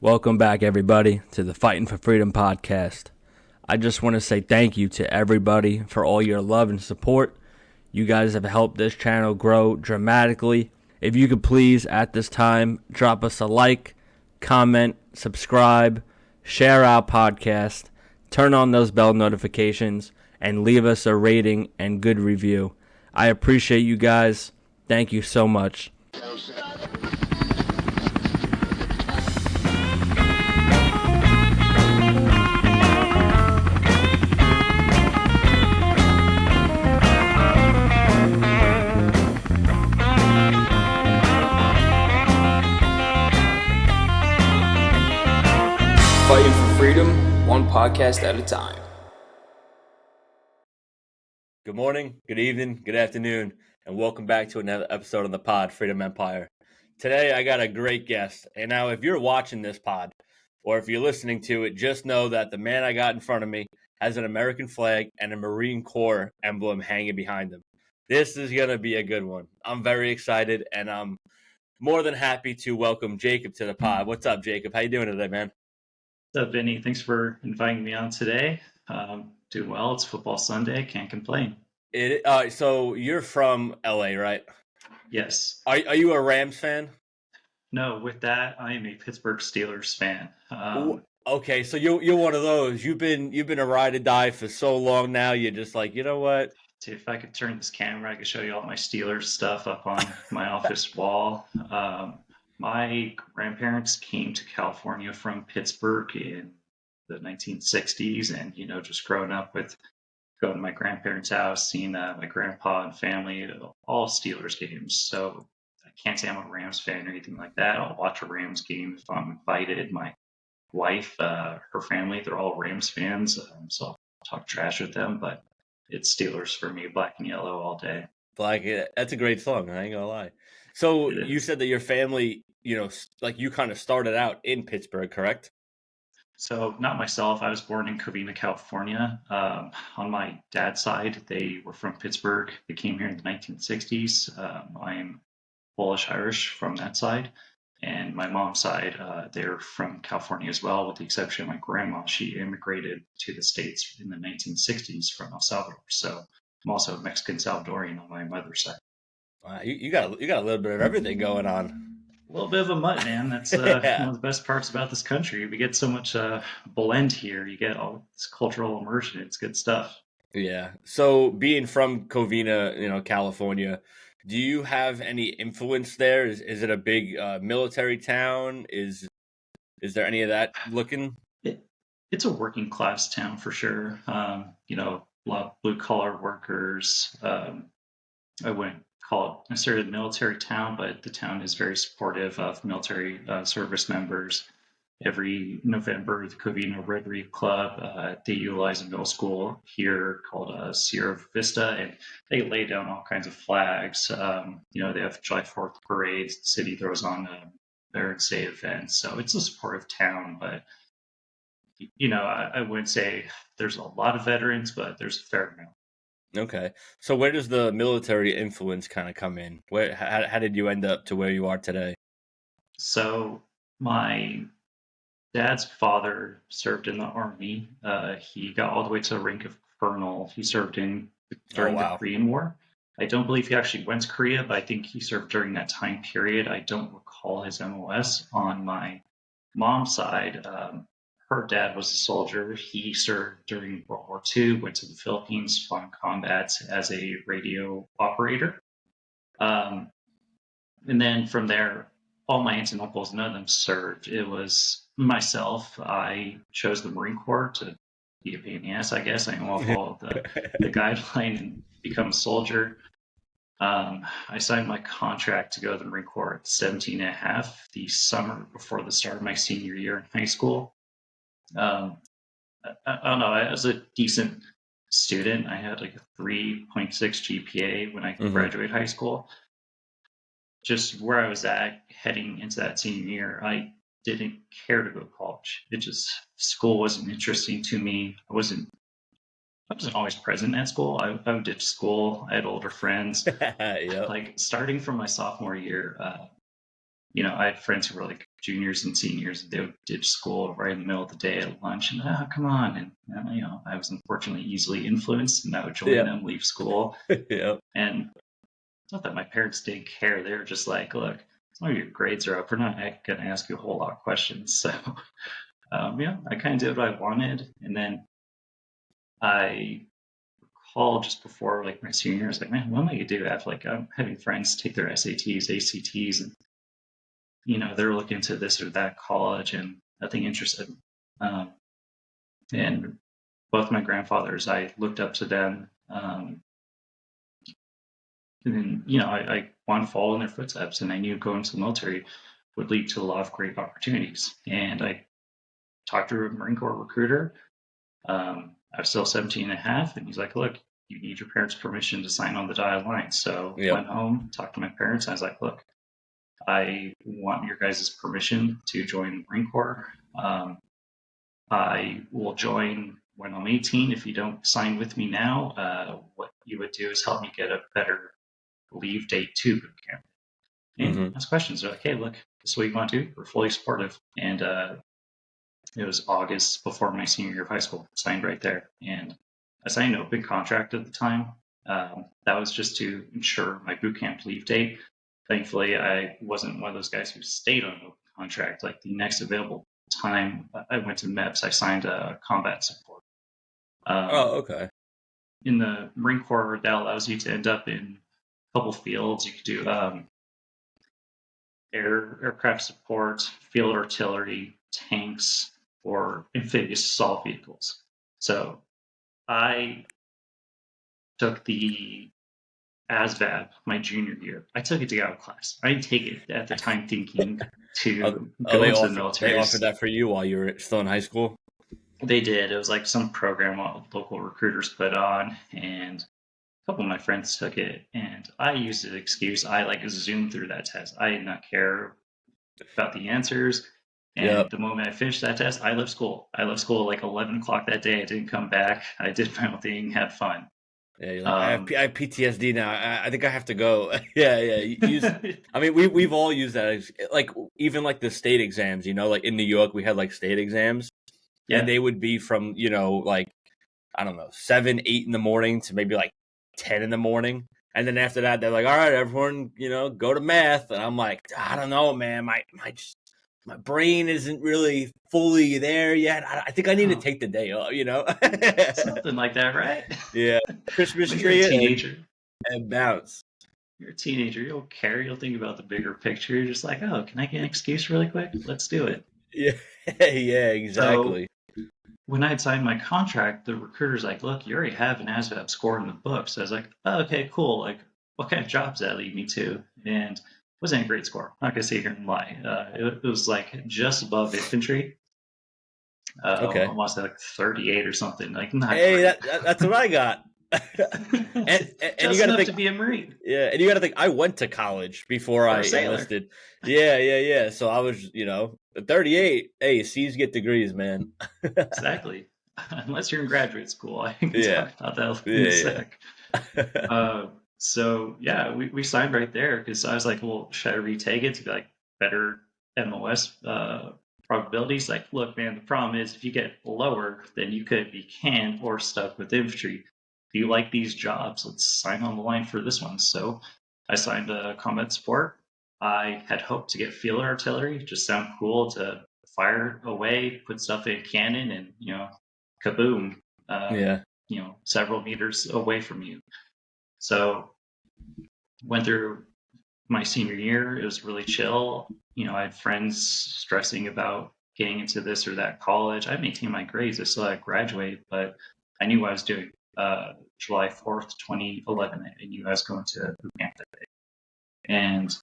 Welcome back, everybody, to the Fighting for Freedom podcast. I just want to say thank you to everybody for all your love and support. You guys have helped this channel grow dramatically. If you could please, at this time, drop us a like, comment, subscribe, share our podcast, turn on those bell notifications, and leave us a rating and good review. I appreciate you guys. Thank you so much. Fighting for freedom, one podcast at a time. Good morning, good evening, good afternoon, and welcome back to another episode of the pod, Freedom Empire. Today, I got a great guest. And now, if you're watching this pod, or if you're listening to it, just know that the man I got in front of me has an American flag and a Marine Corps emblem hanging behind him. This is going to be a good one. I'm very excited, and I'm more than happy to welcome Jacob to the pod. What's up, Jacob? How you doing today, man? What's up, Vinny? Thanks for inviting me on today. Doing well. It's football Sunday. Can't complain. So you're from LA, right? Yes. Are you a Rams fan? No, with that, I am a Pittsburgh Steelers fan. Okay, so you're one of those. You've been a ride or die for so long now. You're just like, you know what? If I could turn this camera, I could show you all my Steelers stuff up on my office wall. My grandparents came to California from Pittsburgh in the 1960s, and just growing up with going to my grandparents' house, seeing my grandpa and family, all Steelers games. So I can't say I'm a Rams fan or anything like that. I'll watch a Rams game if I'm invited. My wife, her family, they're all Rams fans, so I'll talk trash with them. But it's Steelers for me, black and yellow all day. That's a great song. I ain't gonna lie. So you said that your family, like you kind of started out in Pittsburgh, correct? So not myself. I was born in Covina, California. On my dad's side, they were from Pittsburgh. They came here in the 1960s. I'm Polish Irish from that side. And my mom's side, they're from California as well, with the exception of my grandma. She immigrated to the States in the 1960s from El Salvador. So I'm also Mexican Salvadorian on my mother's side. Wow, you got a little bit of everything going on. A little bit of a mutt, man. That's one of the best parts about this country. We get so much blend here. You get all this cultural immersion. It's good stuff. Yeah. So being from Covina, California, do you have any influence there? Is it a big military town? Is there any of that looking? It's a working class town for sure. A lot of blue collar workers. I wouldn't call it necessarily a military town, but the town is very supportive of military service members. Every November, the Covina Rotary Club, they utilize a middle school here called Sierra Vista, and they lay down all kinds of flags. They have July 4th parades. The city throws on Veterans Day events. So it's a supportive town, but I wouldn't say there's a lot of veterans, but there's a fair amount. Okay. So where does the military influence kind of come in? How did you end up to where you are today? So my dad's father served in the Army. He got all the way to the rank of colonel. He served during the Korean War. I don't believe he actually went to Korea, but I think he served during that time period. I don't recall his MOS. On my mom's side, her dad was a soldier. He served during World War II, went to the Philippines, fought in combat as a radio operator. And then from there, all my aunts and uncles, none of them served. It was myself. I chose the Marine Corps to be a pain in the ass, I guess. I won't follow the guideline and become a soldier. I signed my contract to go to the Marine Corps at 17 and a half, the summer before the start of my senior year in high school. I don't know. I was a decent student. I had like a 3.6 GPA when I graduated high school. Just where I was at heading into that senior year, I didn't care to go to college. School wasn't interesting to me. I wasn't always present at school. I would ditch school. I had older friends. Yep. Like starting from my sophomore year, I had friends who were like juniors and seniors. They would ditch school right in the middle of the day at lunch, and come on. And I was unfortunately easily influenced, and I would join them, leave school. Yeah. And it's not that my parents didn't care. They were just like, look, as long as your grades are up, we're not going to ask you a whole lot of questions. So, I kind of did what I wanted. And then I recall just before like my senior year, I was like, man, what am I going to do? After like I'm having friends take their SATs, ACTs, and they're looking into this or that college and nothing interested. And both my grandfathers, I looked up to them. And then, I wanted to follow in their footsteps, and I knew going to the military would lead to a lot of great opportunities. And I talked to a Marine Corps recruiter. I was still 17 and a half, and he's like, look, you need your parents' permission to sign on the dotted line. So went home, talked to my parents, and I was like, look, I want your guys' permission to join the Marine Corps. I will join when I'm 18. If you don't sign with me now, what you would do is help me get a better leave date to boot camp. And ask questions. They're like, hey, look, this is what you want to do. We're fully supportive. And it was August before my senior year of high school. Signed right there. And I signed an open contract at the time. That was just to ensure my boot camp leave date. Thankfully, I wasn't one of those guys who stayed on an open contract. Like the next available time I went to MEPS, I signed a combat support. Okay. In the Marine Corps, that allows you to end up in a couple fields. You could do aircraft support, field artillery, tanks, or amphibious assault vehicles. So I took the ASVAB my junior year. I took it to get out of class. I didn't take it at the time thinking to go into the military. They offered that for you while you were still in high school? They did. It was like some program local recruiters put on, and a couple of my friends took it, and I used an excuse. I zoomed through that test. I did not care about the answers. And the moment I finished that test, I left school. I left school at like 11 o'clock that day. I didn't come back. I did my own thing, had fun. Yeah, you're like, I have PTSD now. I think I have to go. Yeah. I mean, we've all used that. Like even like the state exams, like in New York, we had like state exams, and they would be from like I don't know 7, 8 in the morning to maybe like 10 in the morning, and then after that, they're like, all right, everyone, go to math, and I'm like, I don't know, man, my brain isn't really fully there yet. I think I need to take the day off, Something like that, right? Yeah. Christmas tree you're a teenager. And bounce. You're a teenager. You don't care. You'll think about the bigger picture. You're just like, oh, can I get an excuse really quick? Let's do it. Yeah, exactly. So, when I had signed my contract, the recruiter's like, look, you already have an ASVAB score in the book. So I was like, oh, okay, cool. Like, what kind of jobs does that lead me to? And wasn't a great score. I'm not going to sit here and lie. It was like just above infantry. Okay. I want to say like 38 or something. Like, not hey, that's what I got. and you got to think to be a Marine. Yeah, and you got to think I went to college before I enlisted. Yeah. So I was, 38. Hey, C's get degrees, man. Exactly. Unless you're in graduate school, I can talk about that in a sec. So we signed right there because I was like, well, should I retake it to be like better MOS probabilities? Like, look, man, the problem is if you get lower, then you could be canned or stuck with infantry. If you like these jobs, let's sign on the line for this one. So I signed a combat support. I had hoped to get field artillery. It just sounded cool to fire away, put stuff in a cannon, and kaboom. Several meters away from you. So went through my senior year. It was really chill. I had friends stressing about getting into this or that college. I maintained my grades. I still had to graduate, but I knew what I was doing. July 4th, 2011, I knew I was going to boot camp that day. And,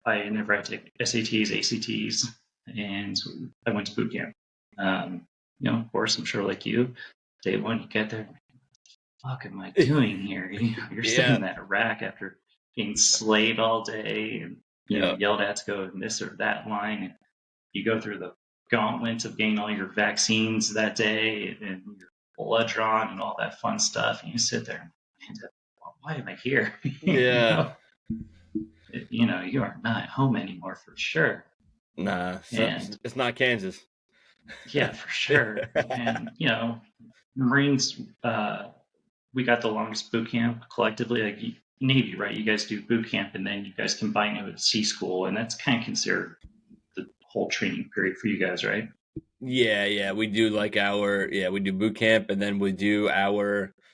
I never had to take SATs, ACTs, and I went to boot camp. Of course, I'm sure like you, day one, you get there, what the fuck am I doing here? You're sitting in that rack after being slayed all day and yelled at to go in this or that line. And you go through the gauntlet of getting all your vaccines that day and your blood drawn and all that fun stuff. And you sit there and why am I here? Yeah. you are not at home anymore for sure. Nah, And it's not Kansas. yeah, for sure. And Marines, we got the longest boot camp collectively. Like Navy, right? You guys do boot camp, and then you guys combine it with sea school, and that's kind of considered the whole training period for you guys, right? Yeah, we do we do boot camp, and then we do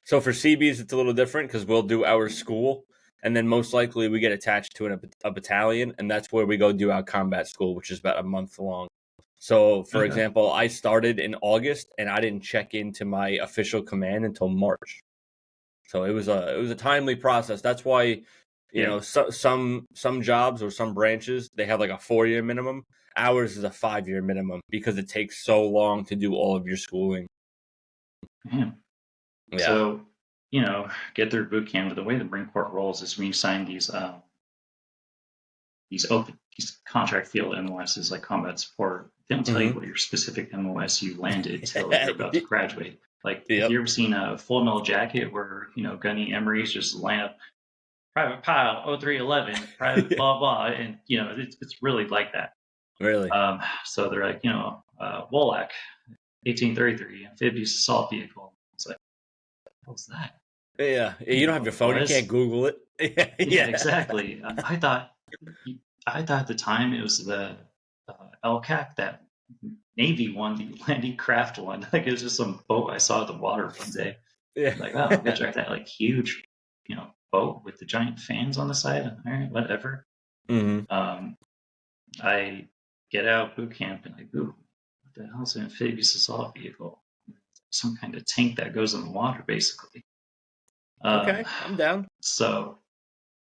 so for CBs it's a little different because we'll do our school, and then most likely we get attached to a battalion, and that's where we go do our combat school, which is about a month long. So, for Okay. example, I started in August, and I didn't check into my official command until March. So it was a timely process. That's why, Yeah. some jobs or some branches they have like a 4-year minimum. Ours is a 5-year minimum because it takes so long to do all of your schooling. Man. Yeah. So, get through boot camp. The way the Marine Corps rolls is when you sign these contract field MOSs like combat support. They don't tell you what your specific MOS you landed till you're about to graduate. Like, have Yep. you ever seen a Full Metal Jacket where Gunny Emery's just line up Private Pile 0311, Private blah blah, and it's really like that. Really? So they're like, Wolack, 1833 amphibious assault vehicle. It's like, what's that? Yeah. I You don't don't know have what your it phone. You was. can't Google it. Yeah, Yeah. exactly. I thought at the time it was the LCAC, that Navy one, the landing craft one. Like it was just some boat I saw at the water one day. Yeah. Like, oh, I'm gonna drive that like huge, boat with the giant fans on the side. All right, whatever. hmm Um, I get out boot camp and like, ooh, what the hell's an amphibious assault vehicle? Some kind of tank that goes in the water, basically. Um, Okay, I'm down. so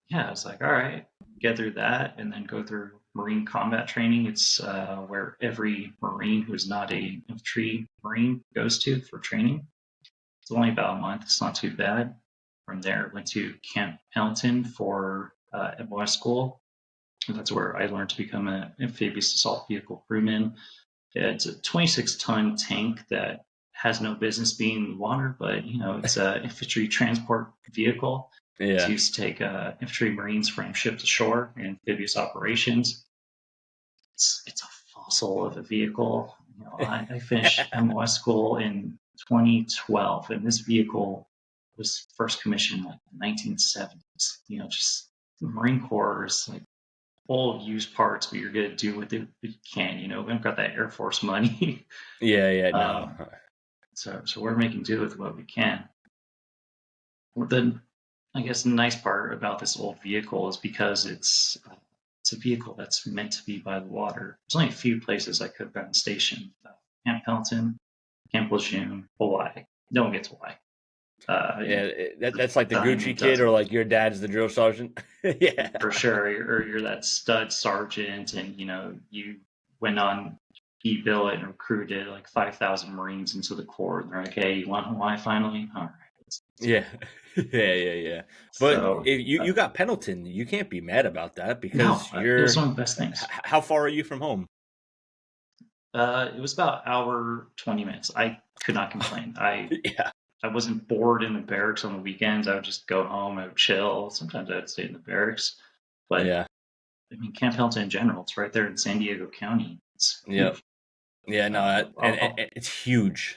yeah, I was like, all right, get through that and then go through Marine combat training. It's where every Marine who's not a infantry Marine goes to for training. It's only about a month. It's not too bad. From there, went to Camp Pendleton for MOS school. That's where I learned to become an amphibious assault vehicle crewman. It's a 26-ton tank that has no business being in the water, but it's an infantry transport vehicle. It's Yeah. used to take infantry Marines from ship to shore in amphibious operations. It's a fossil of a vehicle. I finished MOS school in 2012, and this vehicle was first commissioned like in the 1970s. Just the Marine Corps is like old used parts, but you're gonna do with it what you can. We haven't got that Air Force money. Yeah, no. um, so we're making do with what we can. Well, then, I guess the nice part about this old vehicle is because it's a vehicle that's meant to be by the water. There's only a few places I could have gotten stationed: Camp Pendleton, Camp Lejeune, Hawaii. No one gets Hawaii. Yeah, that's like the Dime Gucci kid, or doesn't. like your dad's the drill sergeant. Yeah. For sure, or you're that stud sergeant, and you went on e-bill and recruited like 5,000 Marines into the Corps. And they're like, "Hey, you want Hawaii finally? All right, let's go." Yeah. Yeah. But So if you got Pendleton, you can't be mad about that no, because it was you're. one of the best things. How far are you from home? It was about hour 20 minutes. I could not complain. I Yeah. I wasn't bored in the barracks on the weekends. I would just go home. I would chill. Sometimes I'd stay in the barracks, but Yeah. I mean, Camp Pendleton in general, it's right there in San Diego County. It's Yep. Yeah. No. I'll, It's huge.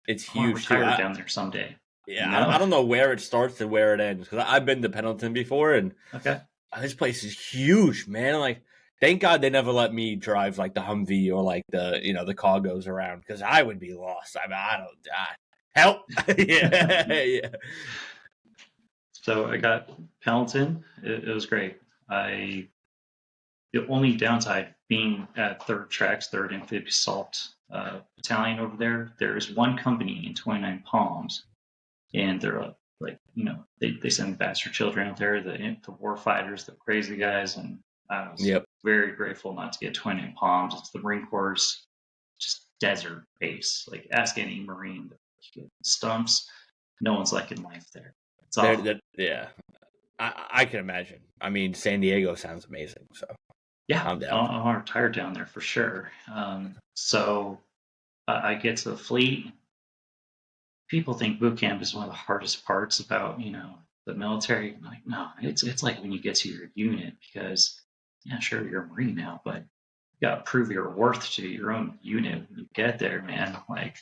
It's I want to huge too. retire down there someday. Yeah. I don't know where it starts and where it ends because I've been to Pendleton before, and Okay. this place is huge, man. Like, thank God they never let me drive like the Humvee or like the car goes around because I would be lost. I mean, I don't help. Yeah. So I got Pendleton. It was great. The only downside being at third Amphibious Assault Battalion over there, there is one company in 29 Palms, and they're like, they send bastard children out there, the war fighters, the crazy guys, and I was Yep. very grateful not to get 29 Palms. It's the Marine Corps' just desert base. Like, ask any Marine, stumps. No one's liking life there. It's awful. Yeah. I can imagine. I mean, San Diego sounds amazing, so Yeah, I'm down. I want to retire down there for sure. So I get to the fleet. People think boot camp is one of the hardest parts about the military. I'm like, no, it's like when you get to your unit because, yeah, sure, you're a Marine now, but you got to prove your worth to your own unit when you get there, man. Like,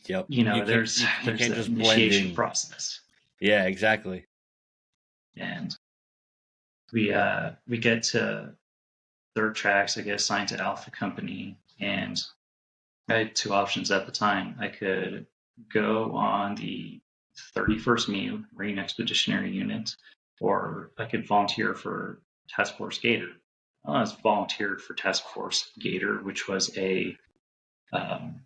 Yep. You there's can't that just blend initiation in. process, Yeah, exactly. and we get to third tracks. I get assigned to Alpha Company, and I had two options at the time. I could go on the 31st MU, Marine Expeditionary Unit, or I could volunteer for Task Force Gator. I was volunteered for Task Force Gator, which was a um,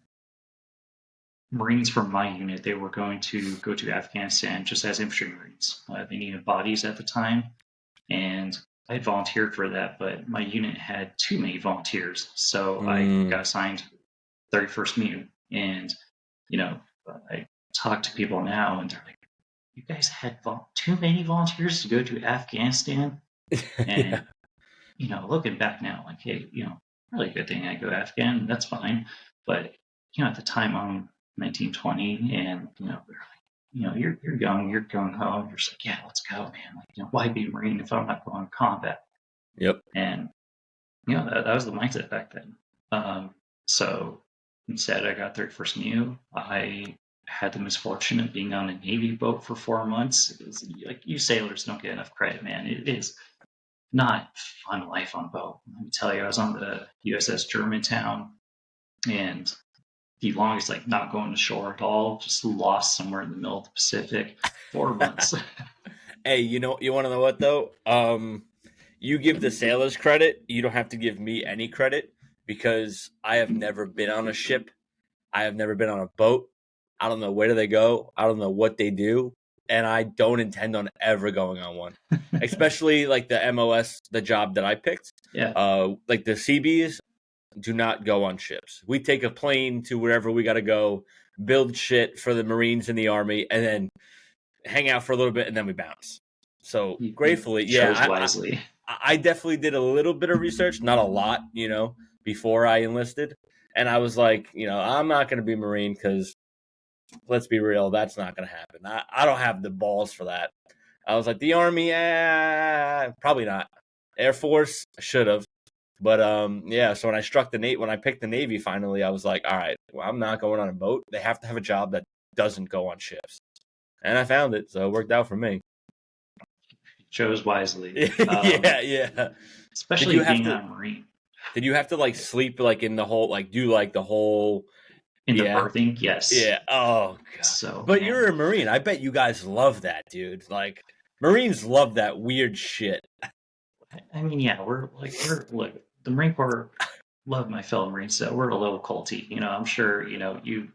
Marines from my unit. They were going to go to Afghanistan just as infantry Marines. They needed bodies at the time, and I had volunteered for that, but my unit had too many volunteers, so I got assigned 31st MU, and you know, I talk to people now, and they're like, "You guys had too many volunteers to go to Afghanistan." Yeah. And looking back now, like, hey, really good thing I go to Afghan. That's fine, but at the time I'm 19, 20, and they're like, you're young, you're going home. You're just like, yeah, let's go, man. Like, why be a Marine if I'm not going to combat? Yep. And that was the mindset back then. So instead, I got 31st MU. I had the misfortune of being on a Navy boat for 4 months. Like, you sailors don't get enough credit, man. It is not fun life on boat. Let me tell you, I was on the USS Germantown, and the longest, like, not going to shore at all, just lost somewhere in the middle of the Pacific. 4 months. Hey, you want to know what though? You give the sailors credit. You don't have to give me any credit because I have never been on a ship. I have never been on a boat. I don't know where do they go. I don't know what they do, and I don't intend on ever going on one. Especially like the MOS, the job that I picked. Yeah. Like the CBs do not go on ships. We take a plane to wherever we got to go, build shit for the Marines and the Army, and then hang out for a little bit, and then we bounce. So gratefully, chose wisely. I definitely did a little bit of research, not a lot, before I enlisted. And I was like, I'm not going to be a Marine because let's be real, that's not going to happen. I don't have the balls for that. I was like, the Army, probably not. Air Force, I should have. But yeah. So when I picked the Navy, finally, I was like, all right, well, I'm not going on a boat. They have to have a job that doesn't go on ships, and I found it, so it worked out for me. Chose wisely. Yeah. Especially being a Marine. Did you have to like sleep like in the whole do like the whole in the berthing? Yes. Yeah. Oh god. So, but man, you're a Marine. I bet you guys love that, dude. Like Marines love that weird shit. I mean, yeah, we're look, the Marine Corps love my fellow Marines, so we're a little culty. I'm sure you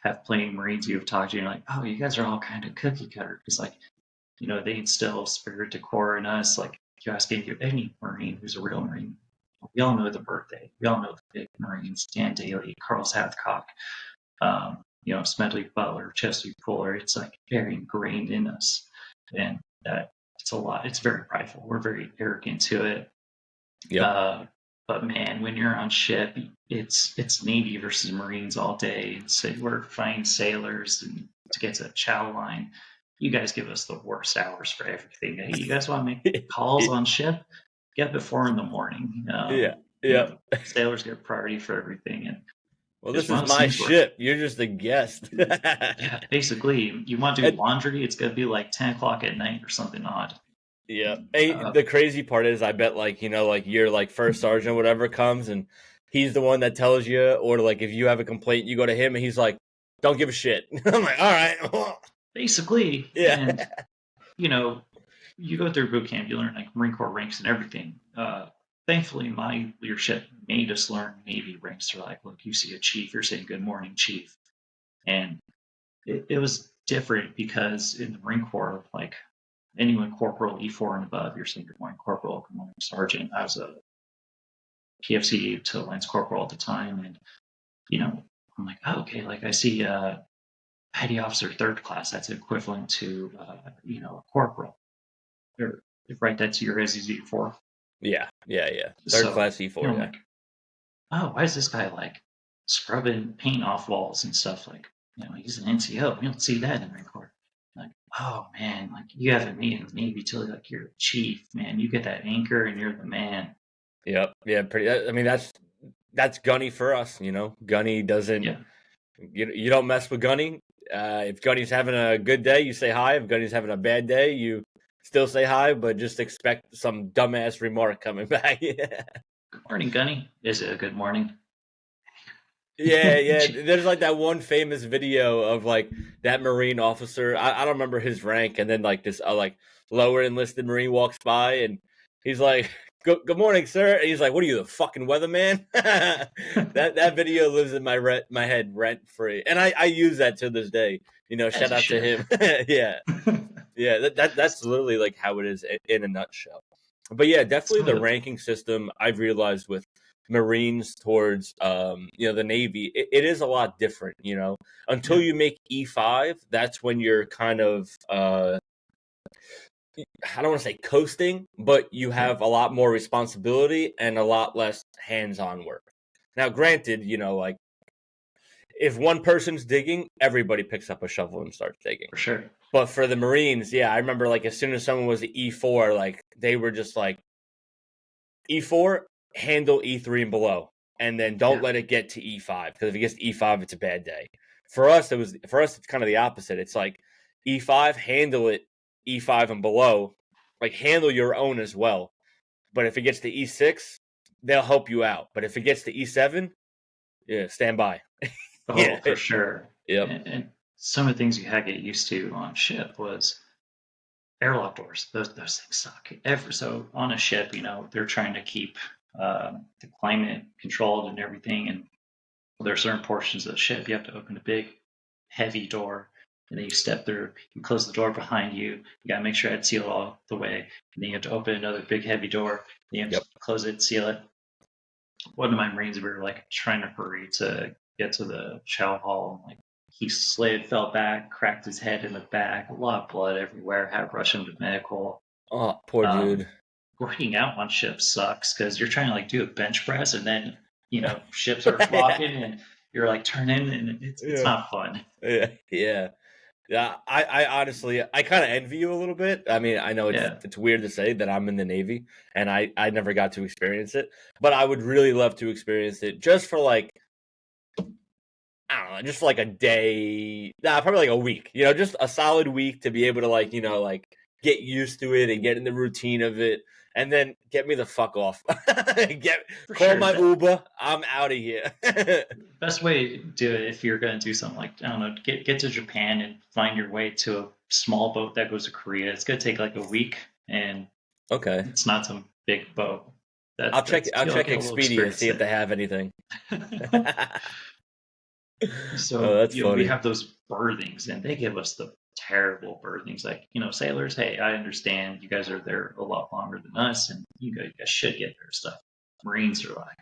have plenty of Marines you've talked to, and you're like, oh, you guys are all kind of cookie cutter because like they instill spirit de corps in us. Like, you ask any Marine who's a real Marine, we all know the birthday. We all know the big Marines: Dan Daly, Carl Hathcock, Smedley Butler, Chester Fuller. It's like very ingrained in us, and it's a lot. It's very prideful. We're very arrogant to it. Yep. But man, when you're on ship, it's Navy versus Marines all day. So we're fighting sailors and to get to the chow line. You guys give us the worst hours for everything. Hey, you guys want to make calls on ship? Get up at 4 a.m. Yeah. Sailors get priority for everything. And well, this is my ship. You're just a guest. Yeah, basically, you want to do laundry, it's gonna be like 10 o'clock at night or something odd. Yeah. Hey, the crazy part is, I bet like your like first sergeant or whatever comes, and he's the one that tells you, or like if you have a complaint, you go to him, and he's like, "Don't give a shit." I'm like, all right. Basically, yeah. And you go through boot camp, you learn like Marine Corps ranks and everything. Thankfully, my leadership made us learn Navy ranks. They're like, look, you see a chief, you're saying good morning, chief. And it was different because in the Marine Corps, like anyone corporal, E4 and above, you're saying good morning, corporal, good morning, sergeant. I was a PFC to Lance Corporal at the time, and I'm like, oh, okay, like I see petty officer third class, that's equivalent to a corporal. Or right, that's your SEZ4. Yeah. Third class E4. Yeah. Like, oh, why is this guy like scrubbing paint off walls and stuff? Like, he's an NCO. We don't see that in the Marine Corps. Like, oh man, like you haven't made in the Navy till like you're a chief, man. You get that anchor and you're the man. Yep. Yeah. Pretty. I mean, that's Gunny for us. Gunny doesn't. Yeah, You don't mess with Gunny. If Gunny's having a good day, you say hi. If Gunny's having a bad day, you still say hi, but just expect some dumbass remark coming back. Yeah. good morning, Gunny. Is it a good morning? Yeah. There's like that one famous video of like that Marine officer. I don't remember his rank, and then like this like lower enlisted Marine walks by, and he's like, "Good morning, sir." And he's like, "What are you, the fucking weatherman?" That video lives in my head rent free, and I use that to this day. As Shout you out to should. him. Yeah, yeah. That's literally like how it is in a nutshell. But yeah, definitely Some of the the ranking system I've realized with Marines towards the Navy, it is a lot different. Until yeah, you make E5, that's when you're kind of I don't want to say coasting, but you yeah, have a lot more responsibility and a lot less hands-on work. Now, granted, like if one person's digging, everybody picks up a shovel and starts digging. for sure. But for the Marines, yeah, I remember like as soon as someone was at E4, like they were just like E4, handle E3 and below, and then don't Yeah. let it get to E5 because if it gets to E5, it's a bad day. For us, it's kind of the opposite. It's like E5, handle it E5 and below, like handle your own as well. But if it gets to E6, they'll help you out. But if it gets to E7, yeah, stand by. Oh, Yeah, for sure. yep. And some of the things you had to get used to on ship was airlock doors. Those things suck. So on a ship, they're trying to keep the climate controlled and everything. And there are certain portions of the ship you have to open a big, heavy door, and then you step through. You close the door behind you. You gotta make sure it's sealed all the way. And then you have to open another big, heavy door. Then you have Yep. to close it, seal it. One of my Marines, we were like trying to hurry to get to the chow hall. Like he slid, fell back, cracked his head in the back, a lot of blood everywhere. Had to rush him to medical. Oh, poor Um, dude. Working out on ships sucks because you're trying to like do a bench press and then ships are flocking and you're like turning and it's Yeah. not fun. Yeah. Yeah, I honestly, I kind of envy you a little bit. I mean, I know Yeah, it's weird to say that I'm in the Navy and I never got to experience it, but I would really love to experience it just for like, I don't know, just for like a day, probably like a week, just a solid week to be able to like, get used to it and get in the routine of it and then get me the fuck off. for Call sure. my Uber, I'm out of here. Best way to do it if you're going to do something like I don't know, get to Japan and find your way to a small boat that goes to Korea. It's going to take like a week, and Okay. it's not some big boat. I'll You'll check get a little Expedia, experience see if they there. have anything. Oh, So that's we funny. have those berthings, and they give us the terrible berthings. Like sailors, hey, I understand you guys are there a lot longer than us, and you guys should get their stuff. Marines are like,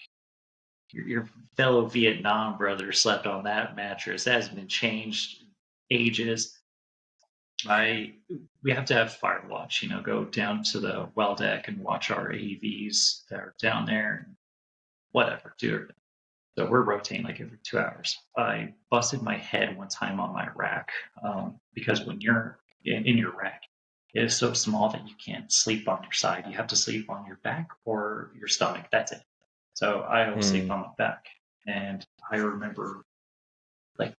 your fellow Vietnam brother slept on that mattress. That has been changed ages. I We have to have fire watch. Go down to the well deck and watch our AVs that are down there. And whatever, do it. So we're rotating like every 2 hours. I busted my head one time on my rack because when you're in your rack, it is so small that you can't sleep on your side. You have to sleep on your back or your stomach. That's it. So I always sleep Hmm. on my back. And I remember like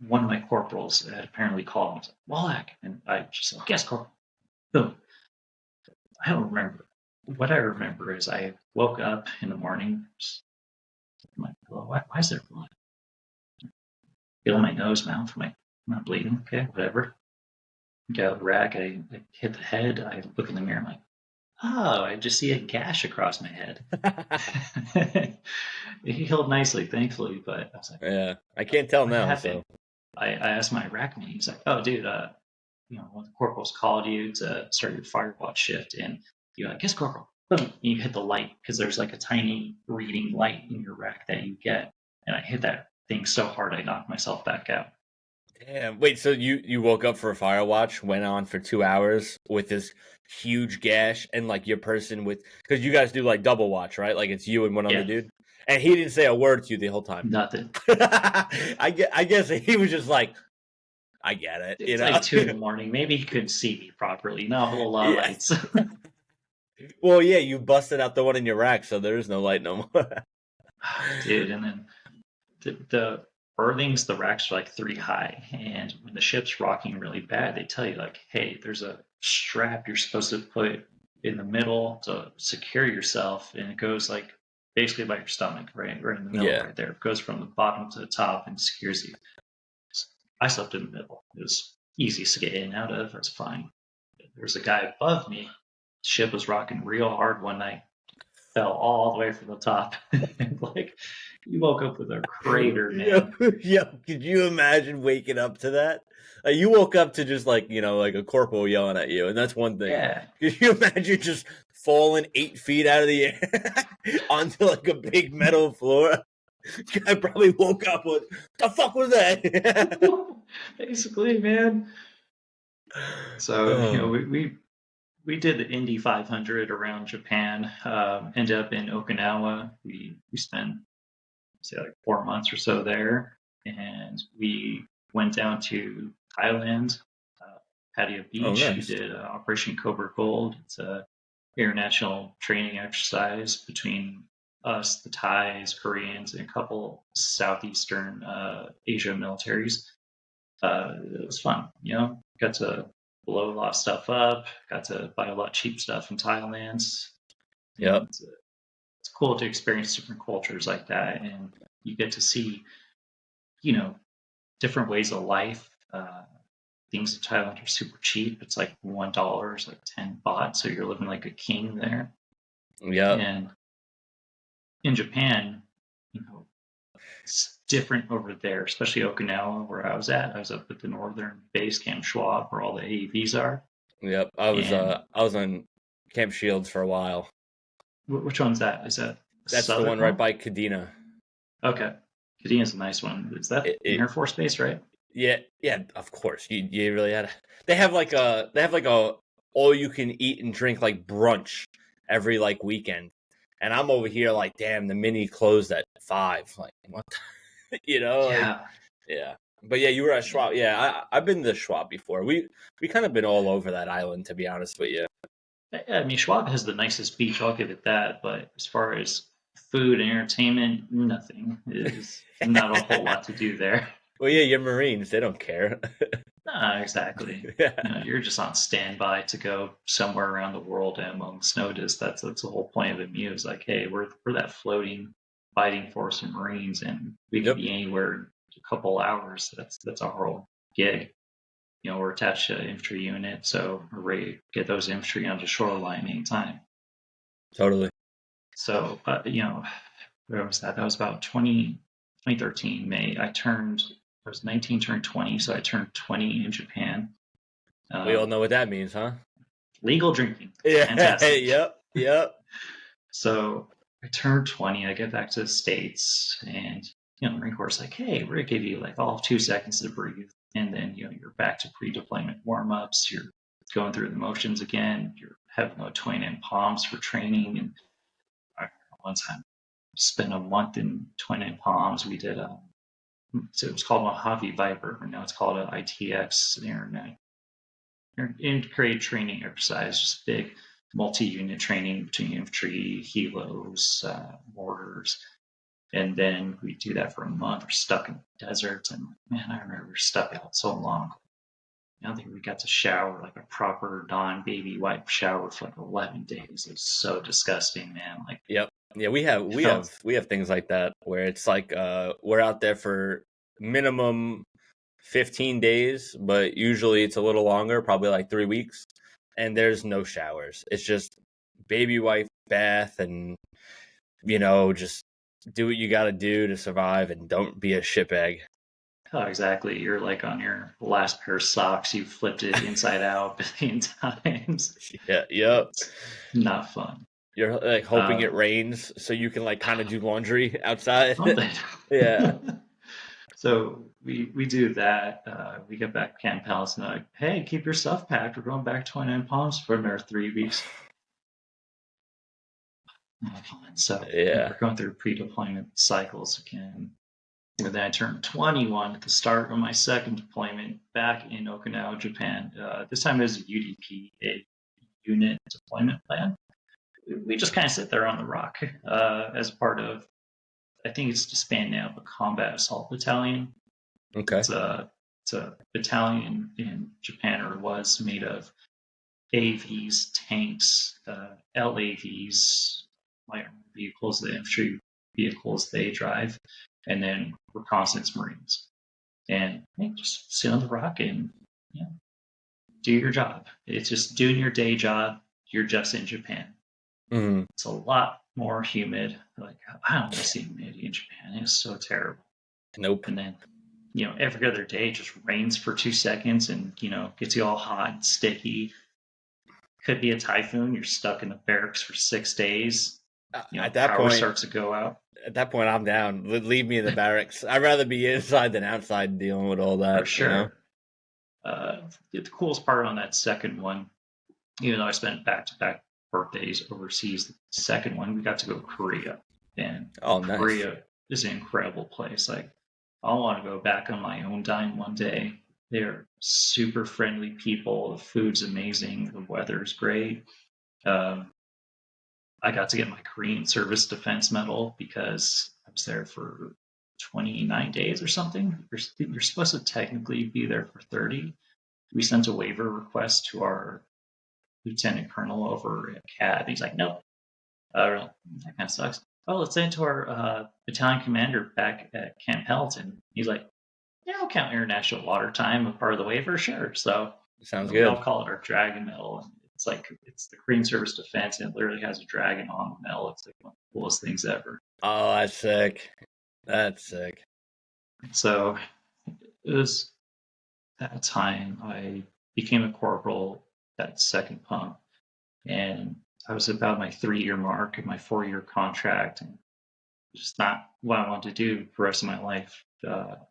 one of my corporals had apparently called me, Wallach. And I just said, yes, Corporal. Boom. I don't remember. What I remember is I woke up in the morning. I'm like, why is there blood? Feel my nose, mouth. I'm like, I'm not bleeding. Okay, whatever. Get out of the rack. I hit the head. I look in the mirror. I'm like, oh, I just see a gash across my head. It healed nicely, thankfully. But I was like, Yeah, I can't tell what now. happened? So I asked my rack mate. He's like, oh, dude, one of the corporals called you to start your fire watch shift, and you're like, yes, corporal. Boom. And you hit the light because there's like a tiny reading light in your rack that you get, and I hit that thing so hard I knocked myself back out. damn. Wait, so you woke up for a fire watch, went on for 2 hours with this huge gash, and like your person with because you guys do like double watch, right? Like it's you and one other Yeah, dude, and he didn't say a word to you the whole time. nothing. I guess he was just like, I get it. It's like 2 in the morning. Maybe he couldn't see me properly. Not a whole lot of Yeah. lights. Well, yeah, you busted out the one in your rack, so there is no light no more. Dude, and then the berthings, the racks are like 3 high, and when the ship's rocking really bad, they tell you like, hey, there's a strap you're supposed to put in the middle to secure yourself, and it goes like basically by your stomach, right in the middle, Yeah. right there. It goes from the bottom to the top and secures you. I slept in the middle. It was easy to get in and out of. It was fine. There was a guy above me. The ship was rocking real hard one night. Fell all the way from the top, and like you woke up with a crater, man. Yeah. Could you imagine waking up to that? You woke up to just like like a corporal yelling at you, and that's one thing. Yeah. Could you imagine just falling 8 feet out of the air onto like a big metal floor? I probably woke up with the fuck was that? Basically, man. So Oh. we did the Indy 500 around Japan. Ended up in Okinawa. We spent say like 4 months or so there, and we went down to Thailand, Pattaya Oh, Beach. We nice. did Operation Cobra Gold. It's a international training exercise between us, the Thais, Koreans, and a couple southeastern Asia militaries. It was fun, got to blow a lot of stuff up, got to buy a lot of cheap stuff in Thailand. Yep. It's cool to experience different cultures like that, and you get to see, different ways of life. Things in Thailand are super cheap. It's like $1 is like 10 baht, so you're living like a king there. Yep. And in Japan, it's different over there, especially Okinawa, where I was at. I was up at the northern base camp Schwab, where all the AEVs are. Yep. I was on Camp Shields for a while. Which one's that? Is that That's the one right by Kadena. Okay, Kadena's a nice one. Is that an Air Force base, right? Yeah, of course. You really had. They have like a all you can eat and drink like brunch every like weekend, and I'm over here like, damn, the mini closed at 5. Like what? Yeah. Yeah. But yeah, you were at Schwab. Yeah, I've been to Schwab before. We kind of been all over that island, to be honest with you. I mean, Schwab has the nicest beach. I'll give it that. But as far as food and entertainment, nothing. There's not a whole lot to do there. Well, yeah, you're Marines. They don't care. Nah, exactly. Yeah. You're just on standby to go somewhere around the world and among snow discs. That's the whole point of MU is like, hey, we're that floating fighting force of Marines, and we can be anywhere in a couple hours. That's our whole gig. We're attached to an infantry unit, so we're ready to get those infantry onto shoreline anytime. Totally. So, where was that? That was about 2013 May. I was 19, turned 20, so I turned 20 in Japan. We all know what that means, huh? Legal drinking. Yeah. Fantastic. Yep. So I turned 20. I get back to the States, and the Marine Corps is like, hey, we're going to give you like all of 2 seconds to breathe. And then, you're back to pre-deployment warm-ups. You're going through the motions again. You're having a twin and palms for training. And one time, spent a month in twin and palms. We did so it was called Mojave Viper, but now it's called an ITX integrated training exercise, just big multi-unit training between infantry, helos, mortars. And then we do that for a month. We're stuck in the desert, and man, I remember we were stuck out so long. I don't think we got to shower like a proper Dawn baby wipe shower for like 11 days. It was so disgusting, man. Like, yep. Yeah, we have things like that where it's like we're out there for minimum 15 days, but usually it's a little longer, probably like 3 weeks, and there's no showers. It's just baby wipe, bath, and just do what you got to do to survive, and don't be a shitbag. Oh, exactly. You're like on your last pair of socks. You flipped it inside out a billion times. Yeah, yep. It's not fun. You're like hoping it rains so you can like kind of do laundry outside. Yeah. So we do that. We get back to Camp Palace and like, hey, keep your stuff packed. We're going back to 29 Palms for another 3 weeks. So yeah, we're going through pre-deployment cycles again. And then I turned 21 at the start of my second deployment back in Okinawa, Japan. This time it was a UDP, a unit deployment plan. We just kind of sit there on the rock as part of, I think it's disbanded now, the Combat Assault Battalion. Okay. It's a battalion in Japan, or it was, made of AVs, tanks, LAVs, light vehicles, the infantry vehicles they drive, and then reconnaissance Marines. And just sit on the rock and do your job. It's just doing your day job. You're just in Japan. Mm-hmm. It's a lot more humid. Like, I don't want to see humidity in Japan. It's so terrible. Nope. And then, every other day it just rains for 2 seconds and, gets you all hot and sticky. Could be a typhoon. You're stuck in the barracks for 6 days. At that power point, starts to go out. At that point, I'm down. Leave me in the barracks. I'd rather be inside than outside dealing with all that. For sure. The coolest part on that second one, even though I spent back-to-back birthdays overseas, the second one, we got to go to Korea. And Korea is an incredible place. Like, I want to go back on my own dime one day. They're super friendly people. The food's amazing. The weather's great. I got to get my Korean Service Defense Medal because I was there for 29 days or something. You're supposed to technically be there for 30. We sent a waiver request to our lieutenant colonel over at CAD. He's like, nope. That kind of sucks. Oh, let's send it to our battalion commander back at Camp Helton. He's like, yeah, I'll count international water time a part of the waiver. Sure. So sounds we good. all call it our dragon medal. It's the Korean Service Defense, and it literally has a dragon on the medal. It's like one of the coolest things ever. Oh, that's sick. That's sick. So it was that time I became a corporal that second pump, and I was about my 3-year mark of my 4-year contract, and just not what I wanted to do for the rest of my life.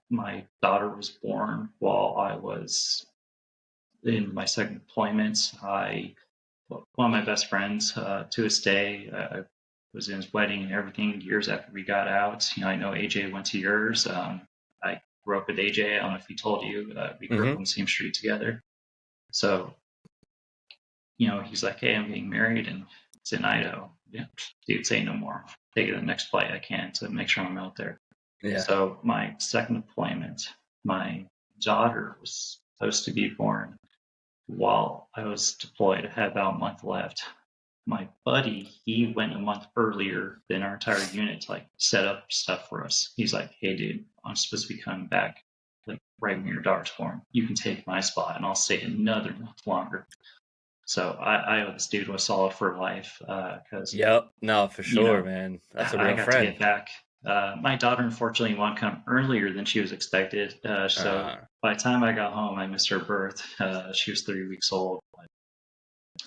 My daughter was born while I was in my second deployment. One of my best friends to this day, I was in his wedding and everything years after we got out. I know AJ went to yours. I grew up with AJ. I don't know if he told you. We grew up on the same street together. So, he's like, hey, I'm getting married and it's in Idaho. Yeah, dude, say no more. Take it the next flight I can to make sure I'm out there. Yeah. So my second deployment, my daughter was supposed to be born while I was deployed. I had about a month left. My buddy, he went a month earlier than our entire unit to set up stuff for us. He's like, hey dude, I'm supposed to be coming back right when your daughter's born. You can take my spot and I'll stay another month longer. So I owe this dude a solid for life. Yep, no, for sure, man. That's a real friend. I got to get back. My daughter, unfortunately, wanted to come earlier than she was expected. So by the time I got home, I missed her birth. She was 3 weeks old.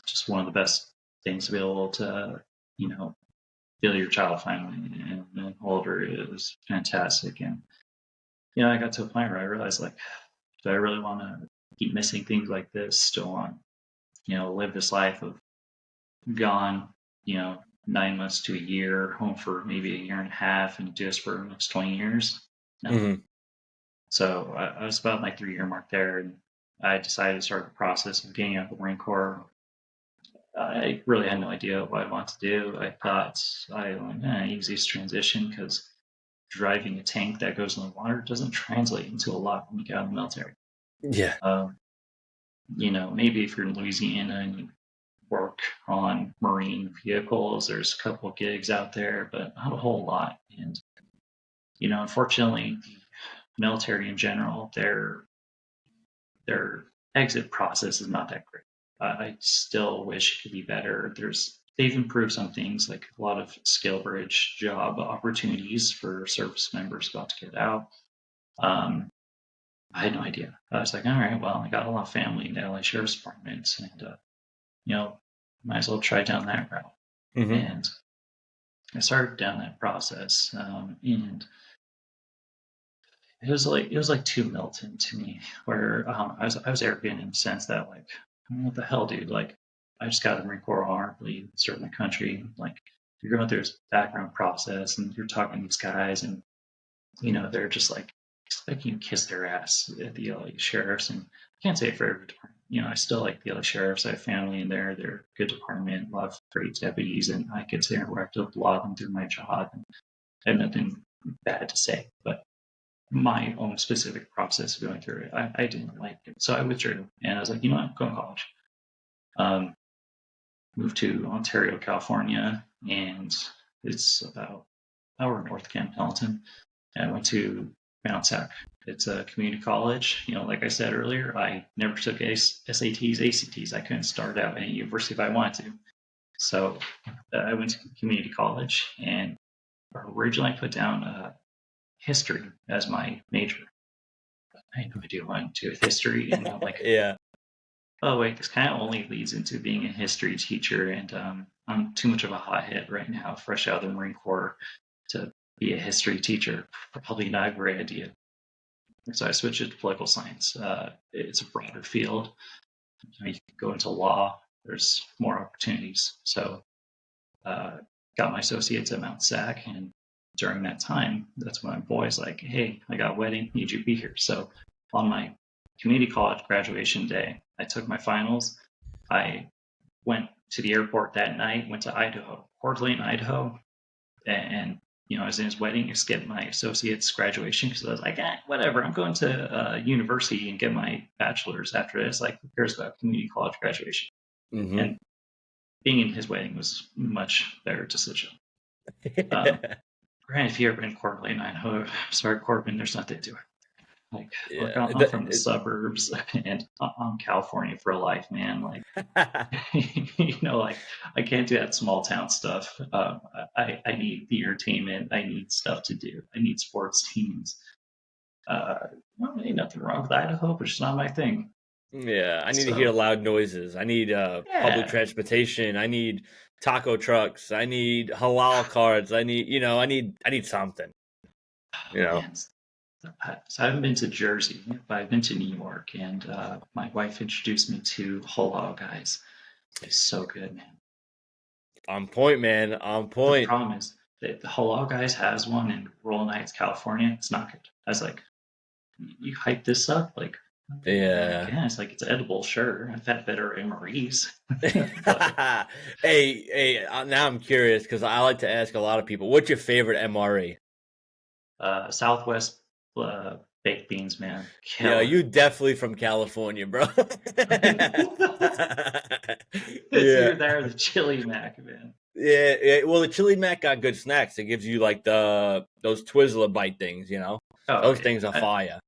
Just one of the best things to be able to, feel your child finally and hold her. It was fantastic. And, I got to a point where I realized, do I really want to keep missing things like this? Still want, live this life of gone, 9 months to a year, home for maybe a year and a half, and do this for the next 20 years. No. Mm-hmm. So I was about my 3-year mark there, and I decided to start the process of getting out of the Marine Corps. I really had no idea what I wanted to do. I thought easiest transition because driving a tank that goes in the water doesn't translate into a lot when you get out of the military. Yeah. Maybe if you're in Louisiana and you work on marine vehicles, there's a couple of gigs out there, but not a whole lot. And, unfortunately, the military in general, their exit process is not that great. I still wish it could be better. They've improved some things, like a lot of skill bridge job opportunities for service members about to get out. I had no idea. I was like, all right, well, I got a lot of family in the LA Sheriff's Department, and might as well try down that route. Mm-hmm. And I started down that process, and it was like too militant to me. Where I was arrogant in the sense that what the hell, dude? I just got a Marine Corps honorably serve my country. You're going through this background process, and you're talking to these guys, and they're just like you kiss their ass at the LA sheriffs, and I can't say it for every department. I still like the LA sheriffs. I have family in there. They're a good department, a lot of great deputies, and I get to interact with a lot of them through my job. And I have nothing bad to say, but my own specific process of going through it, I didn't like it. So I withdrew, and I was like, I'm going to college. Moved to Ontario, California, and it's about an hour north of Camp Pendleton. And I went to Mount Sac. It's a community college. Like I said earlier, I never took SATs, ACTs. I couldn't start out at any university if I wanted to. So I went to community college, and originally I put down history as my major. I had no idea what I wanted to do with history, and I'm like, yeah. Oh wait, this kind of only leads into being a history teacher, and I'm too much of a hothead right now, fresh out of the Marine Corps, to be a history teacher. Probably not a great idea. So I switched it to political science. It's a broader field. You can go into law. There's more opportunities. So got my associates at Mount Sac, and during that time, that's when my boy's like, hey, I got a wedding, need you to be here. So on my community college graduation day, I took my finals. I went to the airport that night, went to Idaho, Coeur d'Alene, Idaho, and I was in his wedding to skip my associate's graduation because I was like, whatever, I'm going to university and get my bachelor's after this. Like, who cares about community college graduation? Mm-hmm. And being in his wedding was a much better decision. Granted, if you've ever been in Coeur d'Alene, Idaho, sorry, Corbin, there's nothing to it. Like, look, I'm from the suburbs, and I'm California for life, man. Like, like I can't do that small town stuff. I need the entertainment. I need stuff to do. I need sports teams. Ain't nothing wrong with Idaho, but it's not my thing. Yeah, I need to hear loud noises. I need public transportation. I need taco trucks. I need halal cards. I need, I need something. Man. So I haven't been to Jersey, but I've been to New York, and my wife introduced me to halal guys. It's so good, man. On point, man. On point. The problem is that the halal guys has one in Rollin Heights, California. It's not good. I was like, you hype this up? Like, yeah. I guess, like, it's edible, sure. I've had better MREs. Hey, now I'm curious because I like to ask a lot of people, what's your favorite MRE? Southwest baked beans, man. Killer. Yeah, you definitely from California, bro. It's either that or the chili mac, man. Yeah, well, the chili mac got good snacks. It gives you like those Twizzler bite things, those things are fire.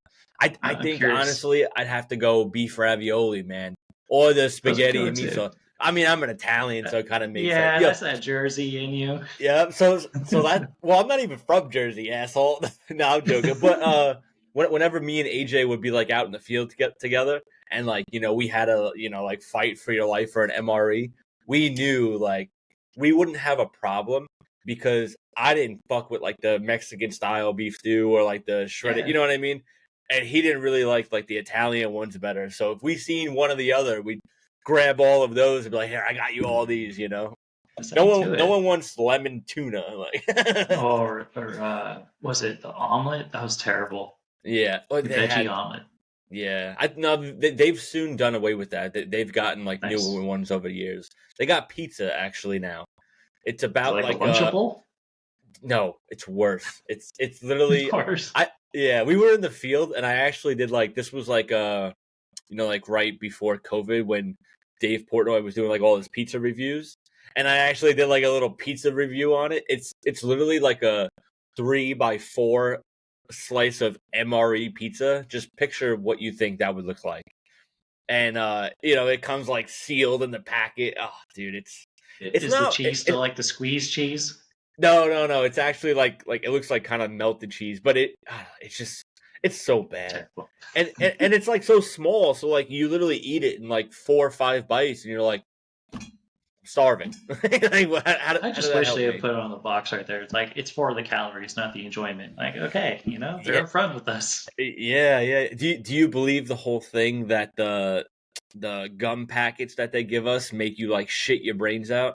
I think curious. Honestly, I'd have to go beef ravioli, man, or the spaghetti and meat sauce. I mean, I'm an Italian, so it kind of makes sense. Yeah, that's that Jersey in you. Yeah, so that. Well, I'm not even from Jersey, asshole. No, I'm joking. But whenever me and AJ would be like out in the field to get together, and like we had a like fight for your life for an MRE, we knew like we wouldn't have a problem because I didn't fuck with like the Mexican style beef stew or like the shredded. Yeah. You know what I mean? And he didn't really like the Italian ones better. So if we seen one or the other, we'd grab all of those and be like, "Here, I got you all these." No one wants lemon tuna. Like, or was it the omelet? That was terrible. Yeah, the veggie omelet. Yeah, they've soon done away with that. They've gotten like newer ones over the years. They got pizza actually now. It's about like a Lunchable. No, it's worse. It's literally worse. We were in the field, and I actually did like this was like like right before COVID when Dave Portnoy was doing like all his pizza reviews, and I actually did like a little pizza review on it. It's literally like a 3x4 slice of MRE pizza. Just picture what you think that would look like, and it comes like sealed in the packet. Oh, dude, it's the cheese still like the squeeze cheese? No. It's actually like it looks like kind of melted cheese, but it's so bad. And it's like so small, so like you literally eat it in like 4 or 5 bites, and you're like starving. I just wish they had put it on the box right there. It's like it's for the calories, not the enjoyment. Like, okay, they're upfront with us. Yeah. Do you believe the whole thing that the gum packets that they give us make you like shit your brains out?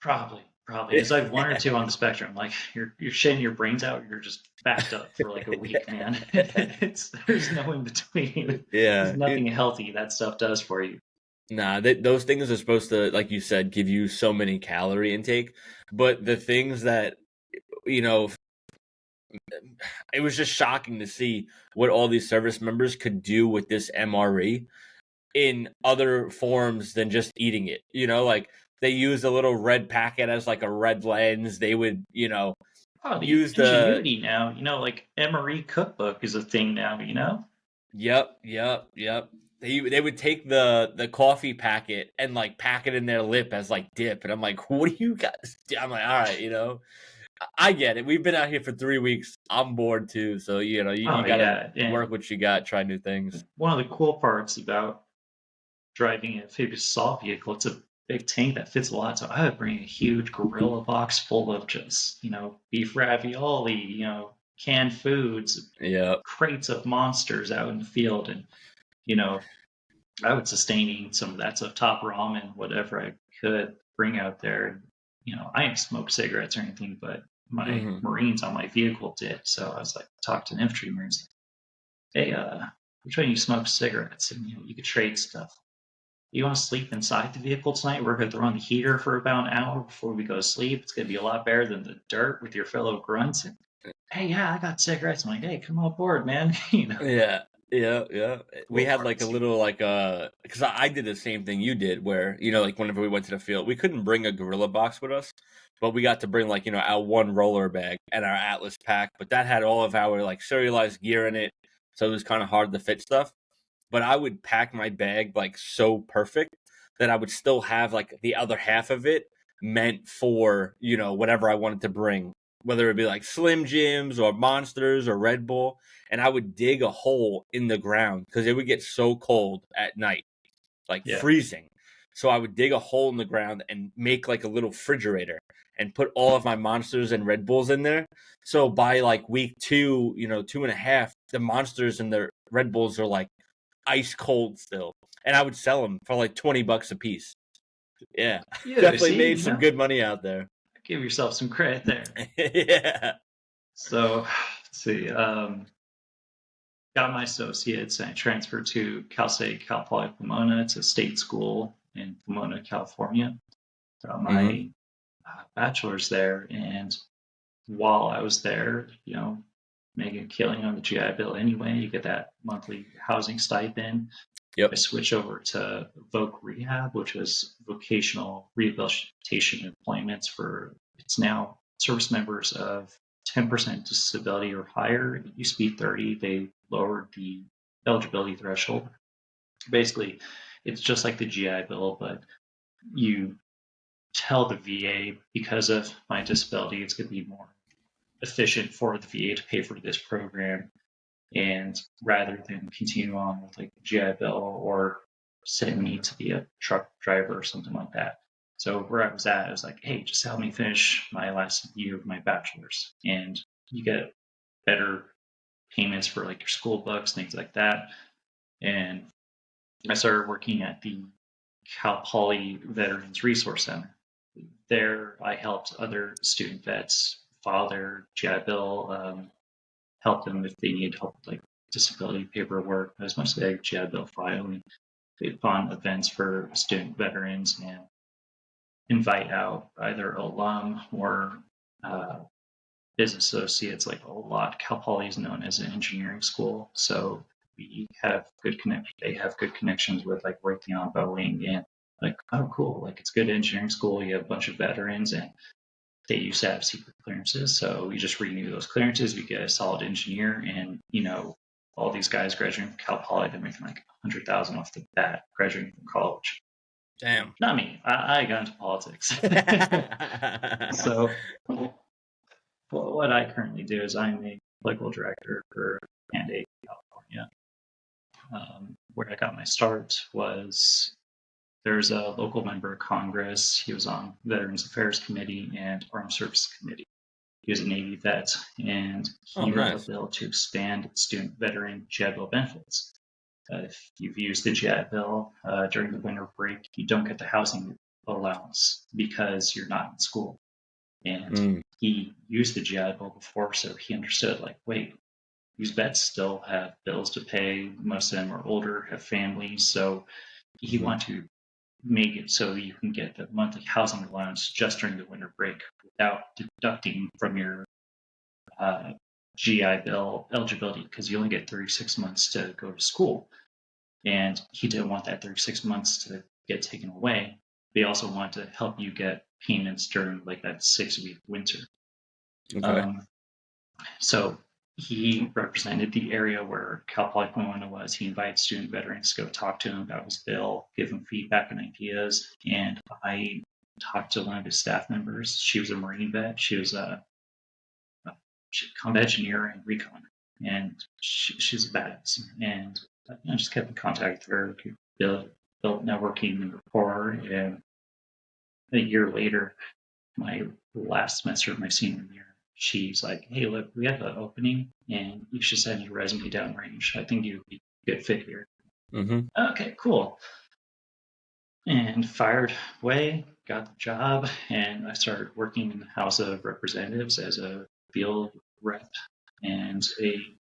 Probably. Probably. It's like one or two on the spectrum. Like you're shitting your brains out, you're just backed up for like a week, man. There's no in between. There's Yeah. nothing healthy that stuff does for you. Nah, those things are supposed to, like you said, give you so many calorie intake. But the things that, you know, it was just shocking to see what all these service members could do with this MRE in other forms than just eating it. Like they use a little red packet as like a red lens. They would, Oh, the use the ingenuity now, like Emery cookbook is a thing now, yep. They would take the coffee packet and like pack it in their lip as like dip, and I'm like, what do you guys do? I'm like, all right, I get it. We've been out here for 3 weeks. I'm bored too, so you Oh gotta yeah, and work what you got, try new things. one of the cool parts about driving a amphibious assault vehicle, it's a big tank that fits a lot. So I would bring a huge gorilla box full of just, beef ravioli, canned foods, Yeah. crates of monsters out in the field. And, you know, I would sustain eating some of that stuff, top ramen, whatever I could bring out there. I didn't smoke cigarettes or anything, but my Hmm. Marines on my vehicle did. So I was like, talk to an infantry Marines, hey, which one you smoke cigarettes? And, you could trade stuff. You want to sleep inside the vehicle tonight? We're going to throw on the heater for about an hour before we go to sleep. It's going to be a lot better than the dirt with your fellow grunts. And hey, yeah, I got cigarettes. I'm like, hey, come on board, man. Yeah, yeah. We Cool had like a parts. little because I did the same thing you did, where like whenever we went to the field, we couldn't bring a gorilla box with us, but we got to bring like our one roller bag and our Atlas pack, but that had all of our like serialized gear in it, so it was kind of hard to fit stuff. But I would pack my bag like so perfect that I would still have like the other half of it meant for, whatever I wanted to bring, whether it be like Slim Jims or Monsters or Red Bull. And I would dig a hole in the ground because it would get so cold at night, like Yeah. freezing. So I would dig a hole in the ground and make like a little refrigerator and put all of my Monsters and Red Bulls in there. So by like week 2, 2.5, the Monsters and the Red Bulls are like ice cold still, and I would sell them for like $20 a piece. Yeah, Yeah, definitely see, made some good money out there. give yourself some credit there. Yeah. So, let's see. Got my associates and I transferred to Cal State Cal Poly Pomona. It's a state school in Pomona, California. Got Hmm. my bachelor's there. And while I was there, making a killing on the GI Bill anyway. You get that monthly housing stipend. I Yep. switched over to Voc Rehab, which was vocational rehabilitation employments for it's now service members of 10% disability or higher. It used to be 30. They lowered the eligibility threshold. Basically, it's just like the GI Bill, but you tell the VA because of my disability, it's going to be more efficient for the VA to pay for this program, and rather than continue on with like GI Bill or send me to be a truck driver or something like that. So where I was at, I was like, hey, just help me finish my last year of my bachelor's, and you get better payments for like your school books, things like that. And I started working at the Cal Poly Veterans Resource Center. There, I helped other student vets file their GI Bill, help them if they need help with like disability paperwork, as much as like GI Bill filing. They put on events for student veterans and invite out either alum or uh, business associates. Like a lot, Cal Poly is known as an engineering school, so we have good connection. They have good connections with like Raytheon, Boeing, and like, oh, cool, like it's good engineering school. You have a bunch of veterans, and they used to have secret clearances. So we just renew those clearances. We get a solid engineer, and all these guys graduating from Cal Poly, they're making like 100,000 off the bat graduating from college. Damn. Not me. I got into politics. So what I currently do is I'm a political director for Candidate California. Where I got my start was there's a local member of Congress. He was on Veterans Affairs Committee and Armed Services Committee. He was a Navy vet, and Oh, he wrote a nice. bill to expand student veteran GI Bill benefits. If you've used the GI Bill during the winter break, you don't get the housing allowance because you're not in school. And he used the GI Bill before, so he understood, like, wait, these vets still have bills to pay. Most of them are older, have families. So he wanted to make it so you can get the monthly housing allowance just during the winter break without deducting from your GI Bill eligibility, because you only get 36 months to go to school. And he didn't want that 36 months to get taken away. They also want to help you get payments during like that 6-week winter. Okay. So he represented the area where Cal Poly Pomona was. He invited student veterans to go talk to him about his bill, give him feedback and ideas. And I talked to one of his staff members. She was a Marine vet. She was a combat engineer and recon, and she's a badass. And I just kept in contact with her, built networking and rapport. And a year later, my last semester of my senior year, she's like, "Hey, look, we have an opening, and you should send your resume downrange. I think you'd be a good fit here." Okay, cool. And fired away, got the job, and I started working in the House of Representatives as a field rep and a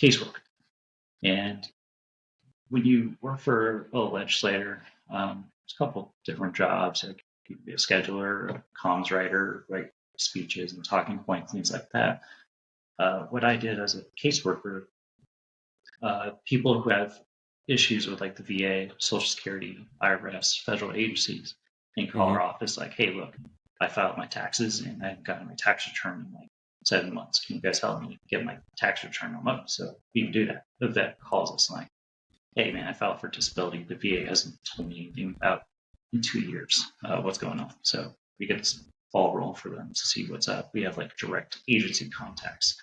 caseworker. And when you work for a legislator, there's a couple different jobs. Like you could be a scheduler, a comms writer, write speeches and talking points, things like that. What I did as a caseworker, people who have issues with like the VA, Social Security, IRS, federal agencies, can call our office like, "Hey, look, I filed my taxes and I haven't gotten my tax return in like 7 months. Can you guys help me get my tax return on up?" So you can do that. The vet calls us like, "Hey, man, I filed for disability. The VA hasn't told me anything about in 2 years. What's going on?" So we get this ball rolling for them to see what's up. We have like direct agency contacts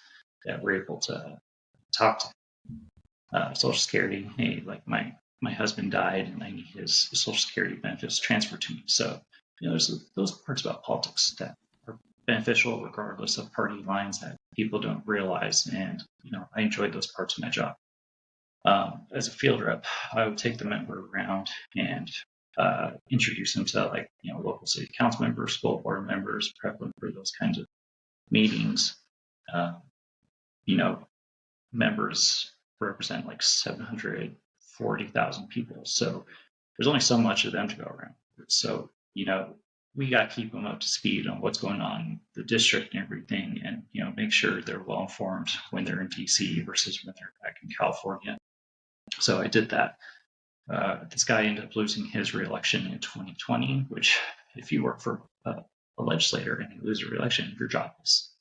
that we're able to talk to. Social Security, hey, like my husband died and I need his Social Security benefits transferred to me. So, there's those parts about politics that are beneficial regardless of party lines that people don't realize. And, I enjoyed those parts of my job. As a field rep, I would take the member around and introduce them to like, local city council members, school board members, prep them for those kinds of meetings. Members represent like 740,000 people. So there's only so much of them to go around. So, we got to keep them up to speed on what's going on in the district and everything, and, make sure they're well informed when they're in DC versus when they're back in California. So I did that. This guy ended up losing his reelection in 2020, which if you work for a legislator and you lose a reelection, your job is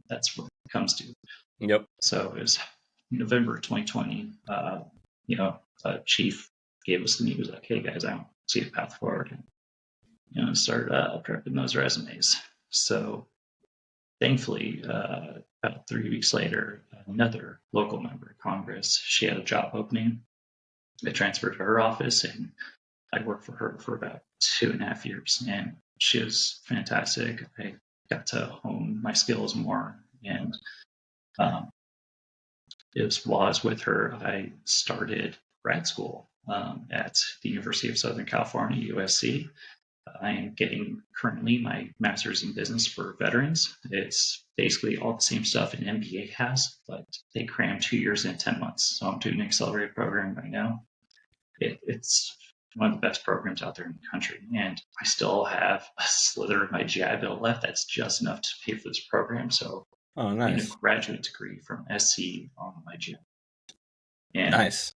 that's what it comes to. Yep. So it was November 2020. Chief gave us the news like, "Hey guys, I don't see a path forward," and started prepping those resumes. So thankfully, about 3 weeks later, another local member of Congress, she had a job opening. I transferred to her office, and I worked for her for about 2.5 years, and she was fantastic. I got to hone my skills more, and it was while I was with her, I started grad school at the University of Southern California, USC. I am getting currently my master's in business for veterans. It's basically all the same stuff an MBA has, but they cram 2 years in 10 months. So I'm doing an accelerated program right now. It's one of the best programs out there in the country. And I still have a slither of my GI Bill left. That's just enough to pay for this program. So nice. I'm getting a graduate degree from SC on my GI. And, nice.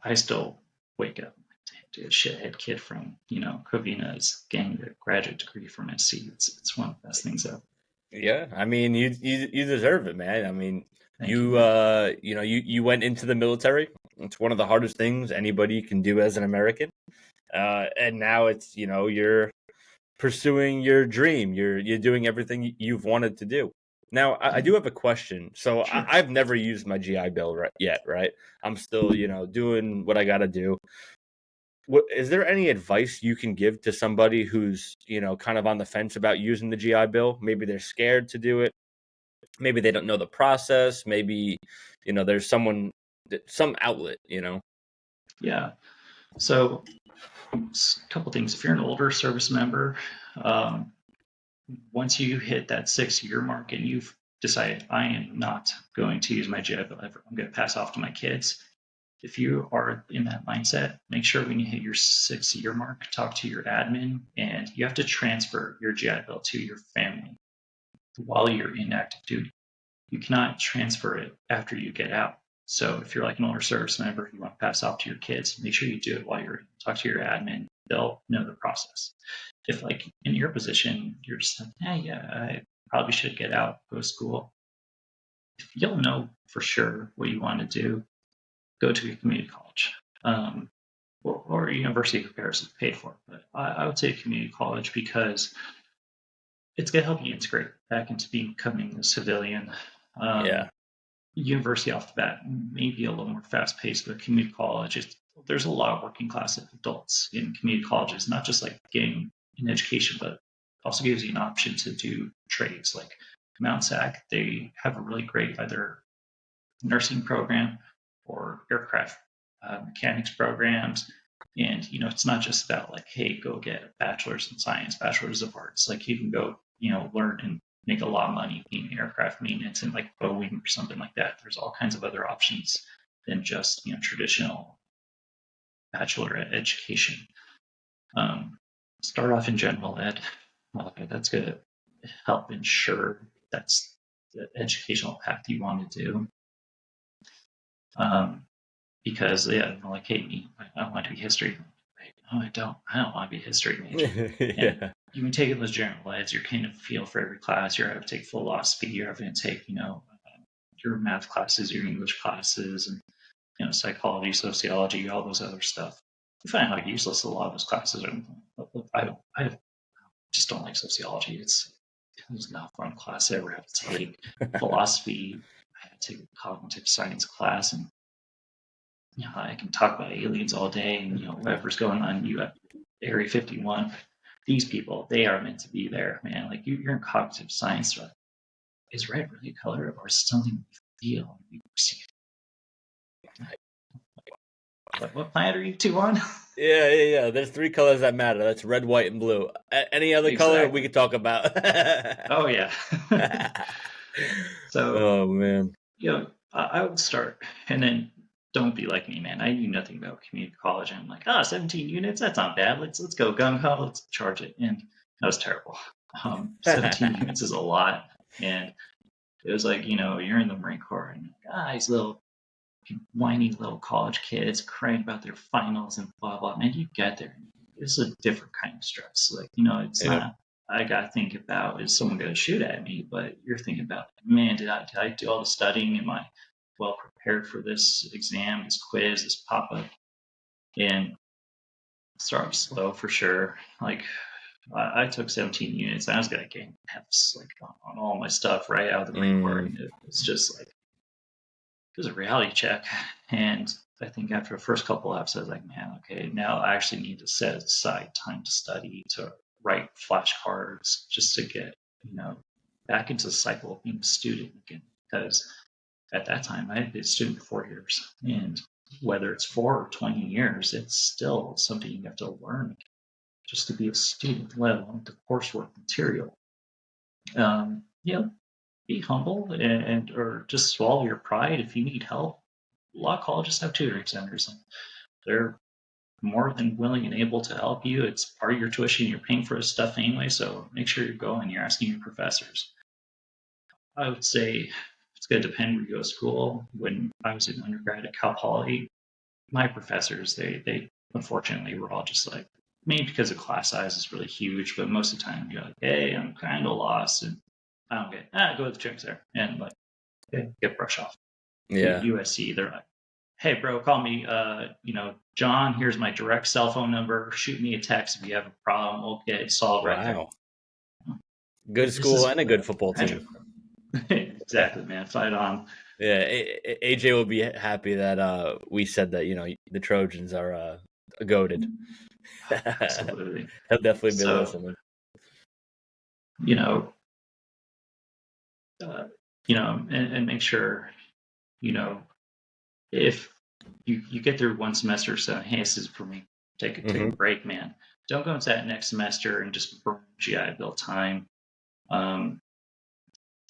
I still wake up. A shithead kid from, Covina is getting a graduate degree from SC. It's one of the best things ever. Yeah, I mean, you deserve it, man. I mean, you went into the military. It's one of the hardest things anybody can do as an American. And now it's, you're pursuing your dream. You're doing everything you've wanted to do. Now, I do have a question. So Sure. I've never used my GI Bill yet, right? I'm still, doing what I got to do. Is there any advice you can give to somebody who's, kind of on the fence about using the GI Bill? Maybe they're scared to do it. Maybe they don't know the process. Maybe, there's some outlet, Yeah. So a couple things. If you're an older service member, once you hit that 6-year mark and you've decided, I am not going to use my GI Bill ever, I'm going to pass off to my kids. If you are in that mindset, make sure when you hit your 6-year mark, talk to your admin, and you have to transfer your GI Bill to your family while you're in active duty. You cannot transfer it after you get out. So if you're like an older service member, you want to pass off to your kids, make sure you do it while you're talk to your admin. They'll know the process. If like in your position, you're just like, I probably should get out, go to school. If you don't know for sure what you want to do, go to a community college. Or a university who is paid for. But I would say community college because it's going to help you integrate back into becoming a civilian. University off the bat may be a little more fast paced, but community college, there's a lot of working class adults in community colleges, not just like getting an education, but also gives you an option to do trades. Like Mount Sac, they have a really great either nursing program or aircraft mechanics programs. And, it's not just about like, hey, go get a bachelor's in science, bachelor's of arts. Like you can go, learn and make a lot of money being aircraft maintenance and like Boeing or something like that. There's all kinds of other options than just, traditional bachelor education. Start off in general ed. Okay, that's going to help ensure that's the educational path you want to do. Because like, hey, I want to be history. No, I don't want to be a history major. And you can take in those general eds, you're kind of feel for every class. You're having to take philosophy, you're having to take, your math classes, your English classes, and, psychology, sociology, all those other stuff. You find how useless a lot of those classes are. I just don't like sociology. It was not a fun class I ever had to take. Philosophy, I had to take a cognitive science class, and I can talk about aliens all day and whatever's going on at Area 51. These people, they are meant to be there, man. Like you're in cognitive science. Right? Is red really a color or something we feel? We perceive? What planet are you two on? Yeah. There's 3 colors that matter. That's red, white, and blue. Any other color we could talk about. Oh yeah. So. Oh man. I would start, and then don't be like me, man. I knew nothing about community college. I'm like, 17 units, that's not bad. Let's go gung ho, let's charge it. And that was terrible. 17 units is a lot. And it was like, you're in the Marine Corps and these little whiny little college kids crying about their finals and blah blah. Man, you get there. It's a different kind of stress. Like, it's not I gotta think about, is someone gonna shoot at me? But you're thinking about, man, did I do all the studying? Am I well prepared for this exam, this quiz, this pop-up? And start slow for sure. Like I took 17 units and I was gonna gain Fs like on all my stuff right out of the Marine Corps. And it's just like, it was a reality check. And I think after the first couple of Fs, I was like, man, okay, now I actually need to set aside time to study, to write flashcards, just to get, back into the cycle of being a student again. Because at that time, I had been a student for 4 years. And whether it's 4 or 20 years, it's still something you have to learn just to be a student, let alone the coursework material. Be humble and or just swallow your pride if you need help. A lot of colleges have tutoring centers, and they're more than willing and able to help you. It's part of your tuition. You're paying for this stuff anyway, so make sure you're going. You're asking your professors. I would say it's going to depend where you go to school. When I was an undergrad at Cal Poly, my professors, they unfortunately were all just like, maybe because the class size is really huge, but most of the time you're like, hey, I'm kind of lost, and I don't get, go to the tricks there, and like, okay, get brush off. Yeah. USC, they're like, hey, bro, call me, John, here's my direct cell phone number. Shoot me a text if you have a problem. We'll get it solved right there. Good school and a good football team. Exactly, man. Fight on. Yeah, AJ will be happy that we said that, the Trojans are goated. Absolutely. He'll definitely be listening. And make sure, if you get through one semester, so hey, this is for me. Take a break, man. Don't go into that next semester and just burn GI Bill time. Um,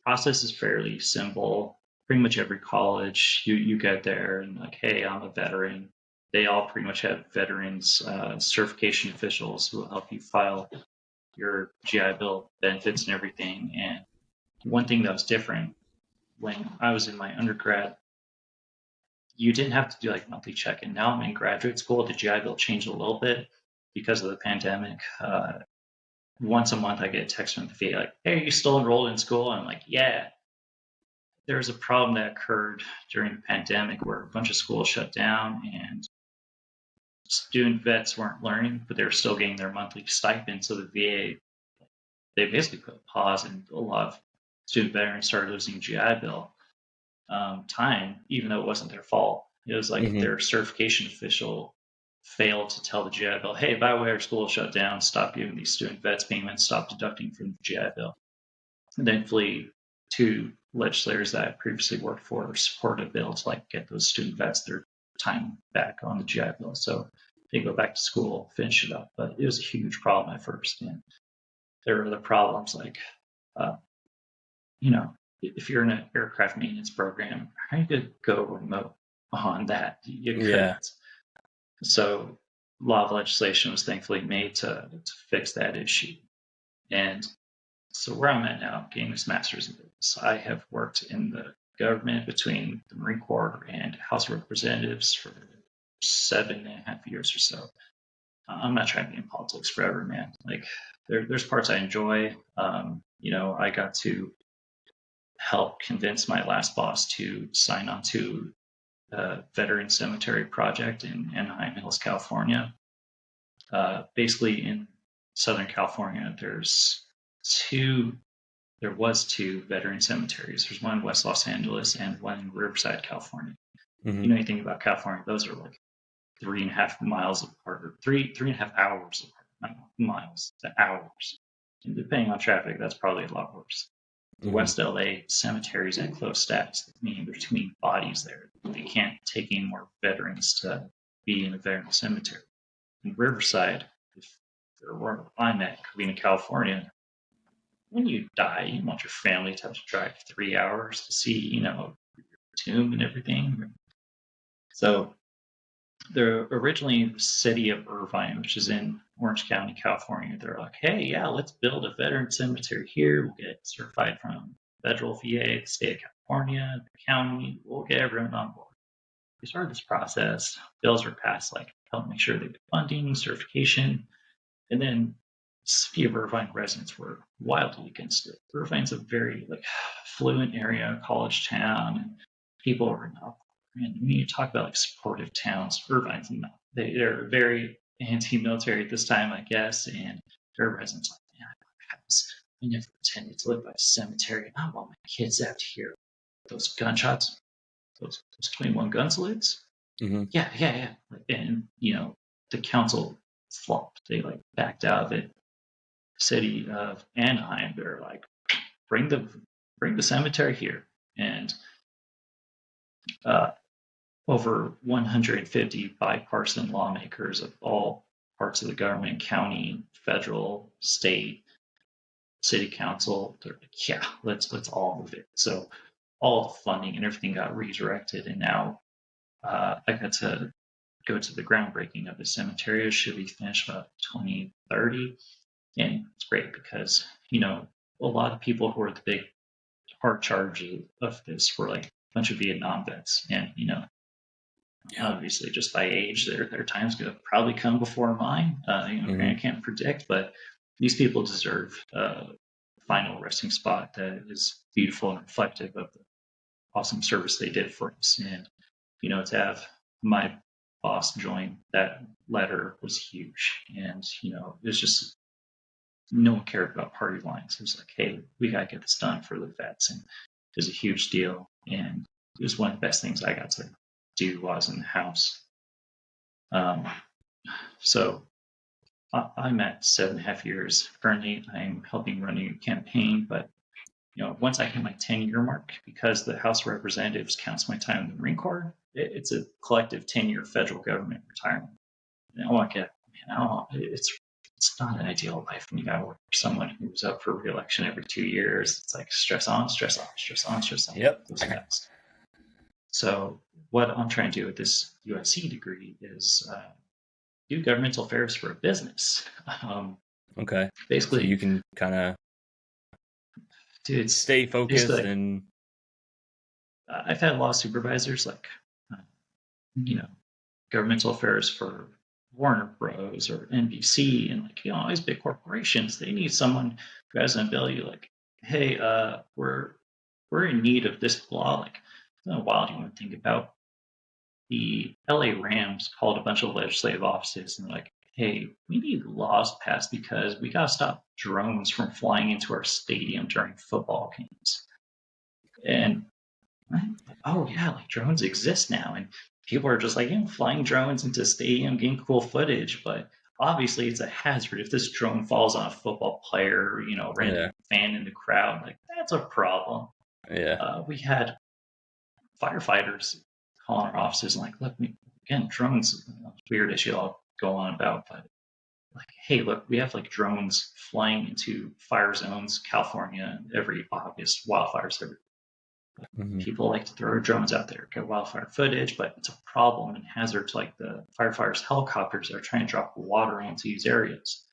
Process is fairly simple. Pretty much every college, you get there and like, hey, I'm a veteran. They all pretty much have veterans certification officials who will help you file your GI Bill benefits and everything. And one thing that was different when I was in my undergrad, you didn't have to do like monthly check-in. Now I'm in graduate school. The GI Bill changed a little bit because of the pandemic. Once a month, I get a text from the VA like, "Hey, are you still enrolled in school?" And I'm like, "Yeah." There's a problem that occurred during the pandemic where a bunch of schools shut down and student vets weren't learning, but they were still getting their monthly stipend. So the VA, they basically put a pause, and a lot of student veterans started losing GI Bill time, even though it wasn't their fault. It was like their certification official failed to tell the GI Bill, hey, by the way, our school is shut down, stop giving these student vets payments, stop deducting from the GI Bill. And thankfully, two legislators that I previously worked for supported a bill to like get those student vets their time back on the GI Bill. So they go back to school, finish it up. But it was a huge problem at first. And there were other problems like, you know, if you're in an aircraft maintenance program, how are you going to go remote on that? You couldn't. Yeah. So a lot of legislation was thankfully made to fix that issue. And so where I'm at now, getting this master's in business, I have worked in the government between the Marine Corps and House of Representatives for 7.5 years or so. I'm not trying to be in politics forever, man. Like there's parts I enjoy. I got to help convince my last boss to sign on to a veteran cemetery project in Anaheim Hills, California. Basically, in Southern California, there was two veteran cemeteries. There's one in West Los Angeles and one in Riverside, California. You know anything about California? Those are like 3.5 miles apart, or 3.5 hours apart, not miles, to hours. And depending on traffic, that's probably a lot worse. The West LA cemeteries at close stats, meaning there's too many bodies there. They can't take any more veterans to be in a veteran cemetery. In Riverside, if there were I'm at Covina, California, when you die, you want your family to have to drive 3 hours to see, your tomb and everything. So the originally city of Irvine, which is in Orange County, California, they're like, hey, yeah, let's build a veteran cemetery here. We'll get it certified from federal VA, the state of California, the county. We'll get everyone on board. We started this process. Bills were passed, like help make sure they get funding, certification, and then a few of Irvine residents were wildly against it. Irvine's a very fluent area, college town, and people are not. And when you talk about supportive towns, Irvine's not. They're very anti-military at this time, I guess, and their residents are like, man, I never intended to live by a cemetery. I want my kids out to hear those gunshots, those 21 gun salutes. Yeah. And the council flopped. They backed out of it. The city of Anaheim, they're like, bring the cemetery here. And over 150 bipartisan lawmakers of all parts of the government, county, federal, state, city council, they're like, yeah, let's all move it. So all the funding and everything got redirected, and now I got to go to the groundbreaking of the cemetery. It should be finished about 2030, and it's great because a lot of people who are the big hard charge of this were a bunch of Vietnam vets, and obviously just by age, their time's going to probably come before mine. I can't predict, but these people deserve a final resting spot that is beautiful and reflective of the awesome service they did for us. And to have my boss join that letter was huge. And it was just no one cared about party lines. It was like, hey, we got to get this done for the vets, and it was a huge deal. And it was one of the best things I got to do while I was in the house. So I'm at 7.5 years. Currently, I'm helping running a campaign, but once I hit my 10-year mark, because the House of Representatives counts my time in the Marine Corps, it's a collective 10-year federal government retirement. And I want to get, it's it's not an ideal life when you got to work for someone who's up for re-election every 2 years. It's like stress on, stress off, stress on, stress off. Yep. Goes fast. So what I'm trying to do with this USC degree is do governmental affairs for a business. Okay. Basically, so you can kind of stay focused like, and. I've had a lot of supervisors like, governmental affairs for Warner Bros. Or NBC, and like, all these big corporations. They need someone who has an ability, like, hey, we're in need of this law. Like, it's been a while. Do you want to think about the LA Rams called a bunch of legislative offices and like, hey, we need laws passed because we gotta stop drones from flying into our stadium during football games. And oh yeah, like drones exist now, and people are just like, flying drones into stadium, getting cool footage, but obviously it's a hazard if this drone falls on a football player, random fan in the crowd. Like, that's a problem. Yeah. We had firefighters calling our offices and like, look, again, drones, weird issue I'll go on about, but like, hey, look, we have like drones flying into fire zones, California, every August, wildfires every. Mm-hmm. People like to throw drones out there, get wildfire footage, but it's a problem and hazard to like the firefighters' helicopters that are trying to drop water into these areas.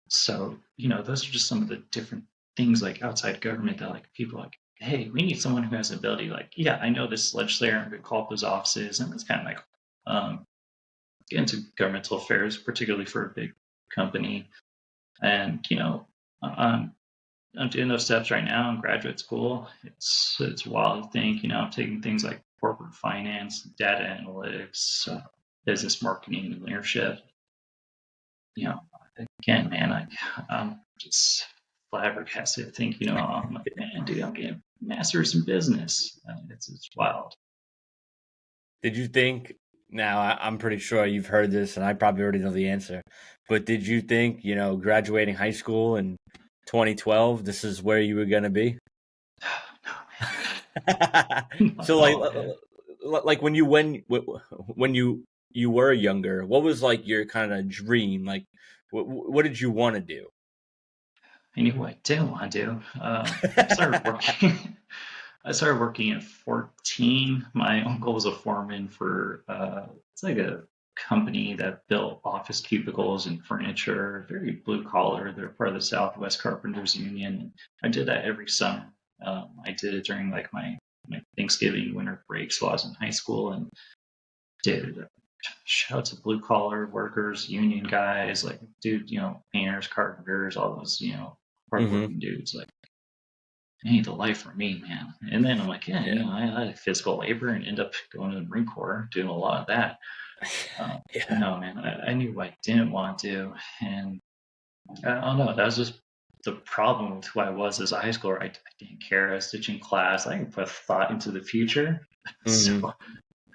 So, those are just some of the different things like outside government that like people like, hey, we need someone who has the ability, like, yeah, I know this legislator, I'm going to call up those offices, and it's kind of like get into governmental affairs, particularly for a big company. And, I'm doing those steps right now in graduate school. It's wild to think, I'm taking things like corporate finance, data analytics, business marketing, and leadership. Again, man, I'm just flabbergasted. I think, I'm like, man, dude, I'm getting a master's in business. It's wild. Did you think? Now I'm pretty sure you've heard this, and I probably already know the answer. But did you think, graduating high school in 2012, this is where you were gonna be? So like when you were younger, what was like your kind of dream? Like, what did you want to do? I knew what I didn't want to do. I started working. I started working at 14. My uncle was a foreman for it's like a company that built office cubicles and furniture, very blue collar. They're part of the Southwest Carpenters Union. I did that every summer. I did it during like my Thanksgiving winter breaks while I was in high school, and did shout out to blue collar workers, union guys, like, dude, painters, carpenters, all those, hardworking dudes. Like, ain't the life for me, man. And then I'm like, yeah. I like physical labor and end up going to the Marine Corps, doing a lot of that. No, man, I knew what I didn't want to do. And I don't know, that was just the problem with who I was as a high schooler. I didn't care. I was teaching class. I didn't put thought into the future. So I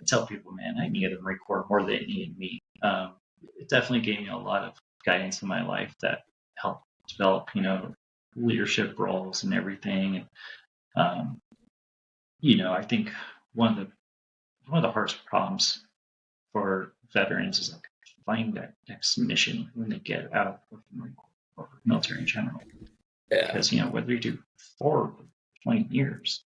tell people, man, I needed the Marine Corps more than it needed me. It definitely gave me a lot of guidance in my life that helped develop, leadership roles and everything. And, I think one of the hardest problems for veterans is like finding that next mission when they get out of the Marine Corps or military in general. Yeah. Because, whether you do 4 or 20 years,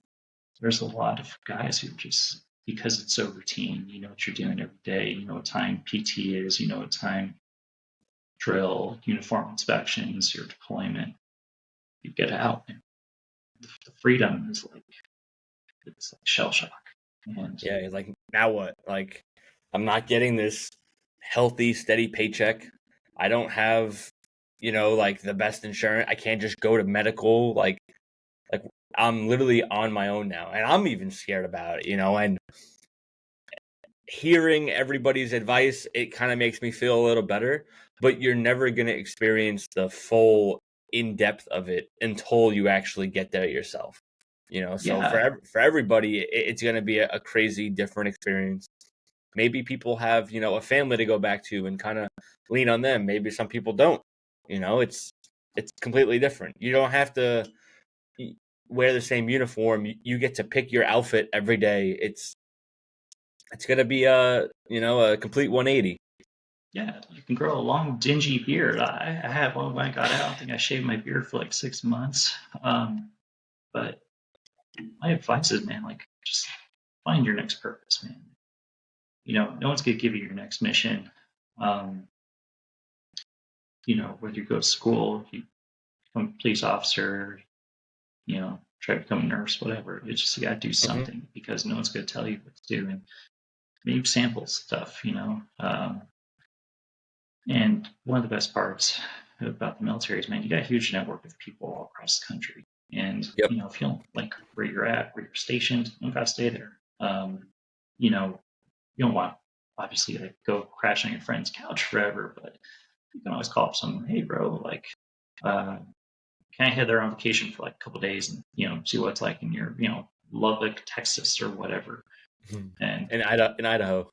there's a lot of guys who just, because it's so routine, you know what you're doing every day, you know what time PT is, you know what time drill, uniform inspections, your deployment, you get out. And the freedom is like, it's like shell shock. And yeah, like, now what? Like, I'm not getting this healthy, steady paycheck. I don't have, like the best insurance. I can't just go to medical. Like I'm literally on my own now, and I'm even scared about it, and hearing everybody's advice, it kind of makes me feel a little better, but you're never going to experience the full in-depth of it until you actually get there yourself. So for everybody, it's going to be a crazy different experience. Maybe people have, a family to go back to and kind of lean on them. Maybe some people don't. It's completely different. You don't have to wear the same uniform. You get to pick your outfit every day. It's going to be a complete 180. Yeah, you can grow a long, dingy beard. I had one when I got out. I think I shaved my beard for like 6 months. But my advice is, man, like just find your next purpose, man. No one's gonna give you your next mission. Um, whether you go to school, if you become a police officer, try to become a nurse, whatever. It's just you gotta do something because no one's gonna tell you what to do. And maybe sample stuff, and one of the best parts about the military is, man, you got a huge network of people all across the country. And, Yep. if you don't like where you're at, where you're stationed, you don't got to stay there. You know, you don't want, obviously, like go crash on your friend's couch forever, but you can always call up someone, hey, bro, like, can I head there on vacation for like a couple of days and, see what it's like in your, Lubbock, Texas or whatever. And in Idaho.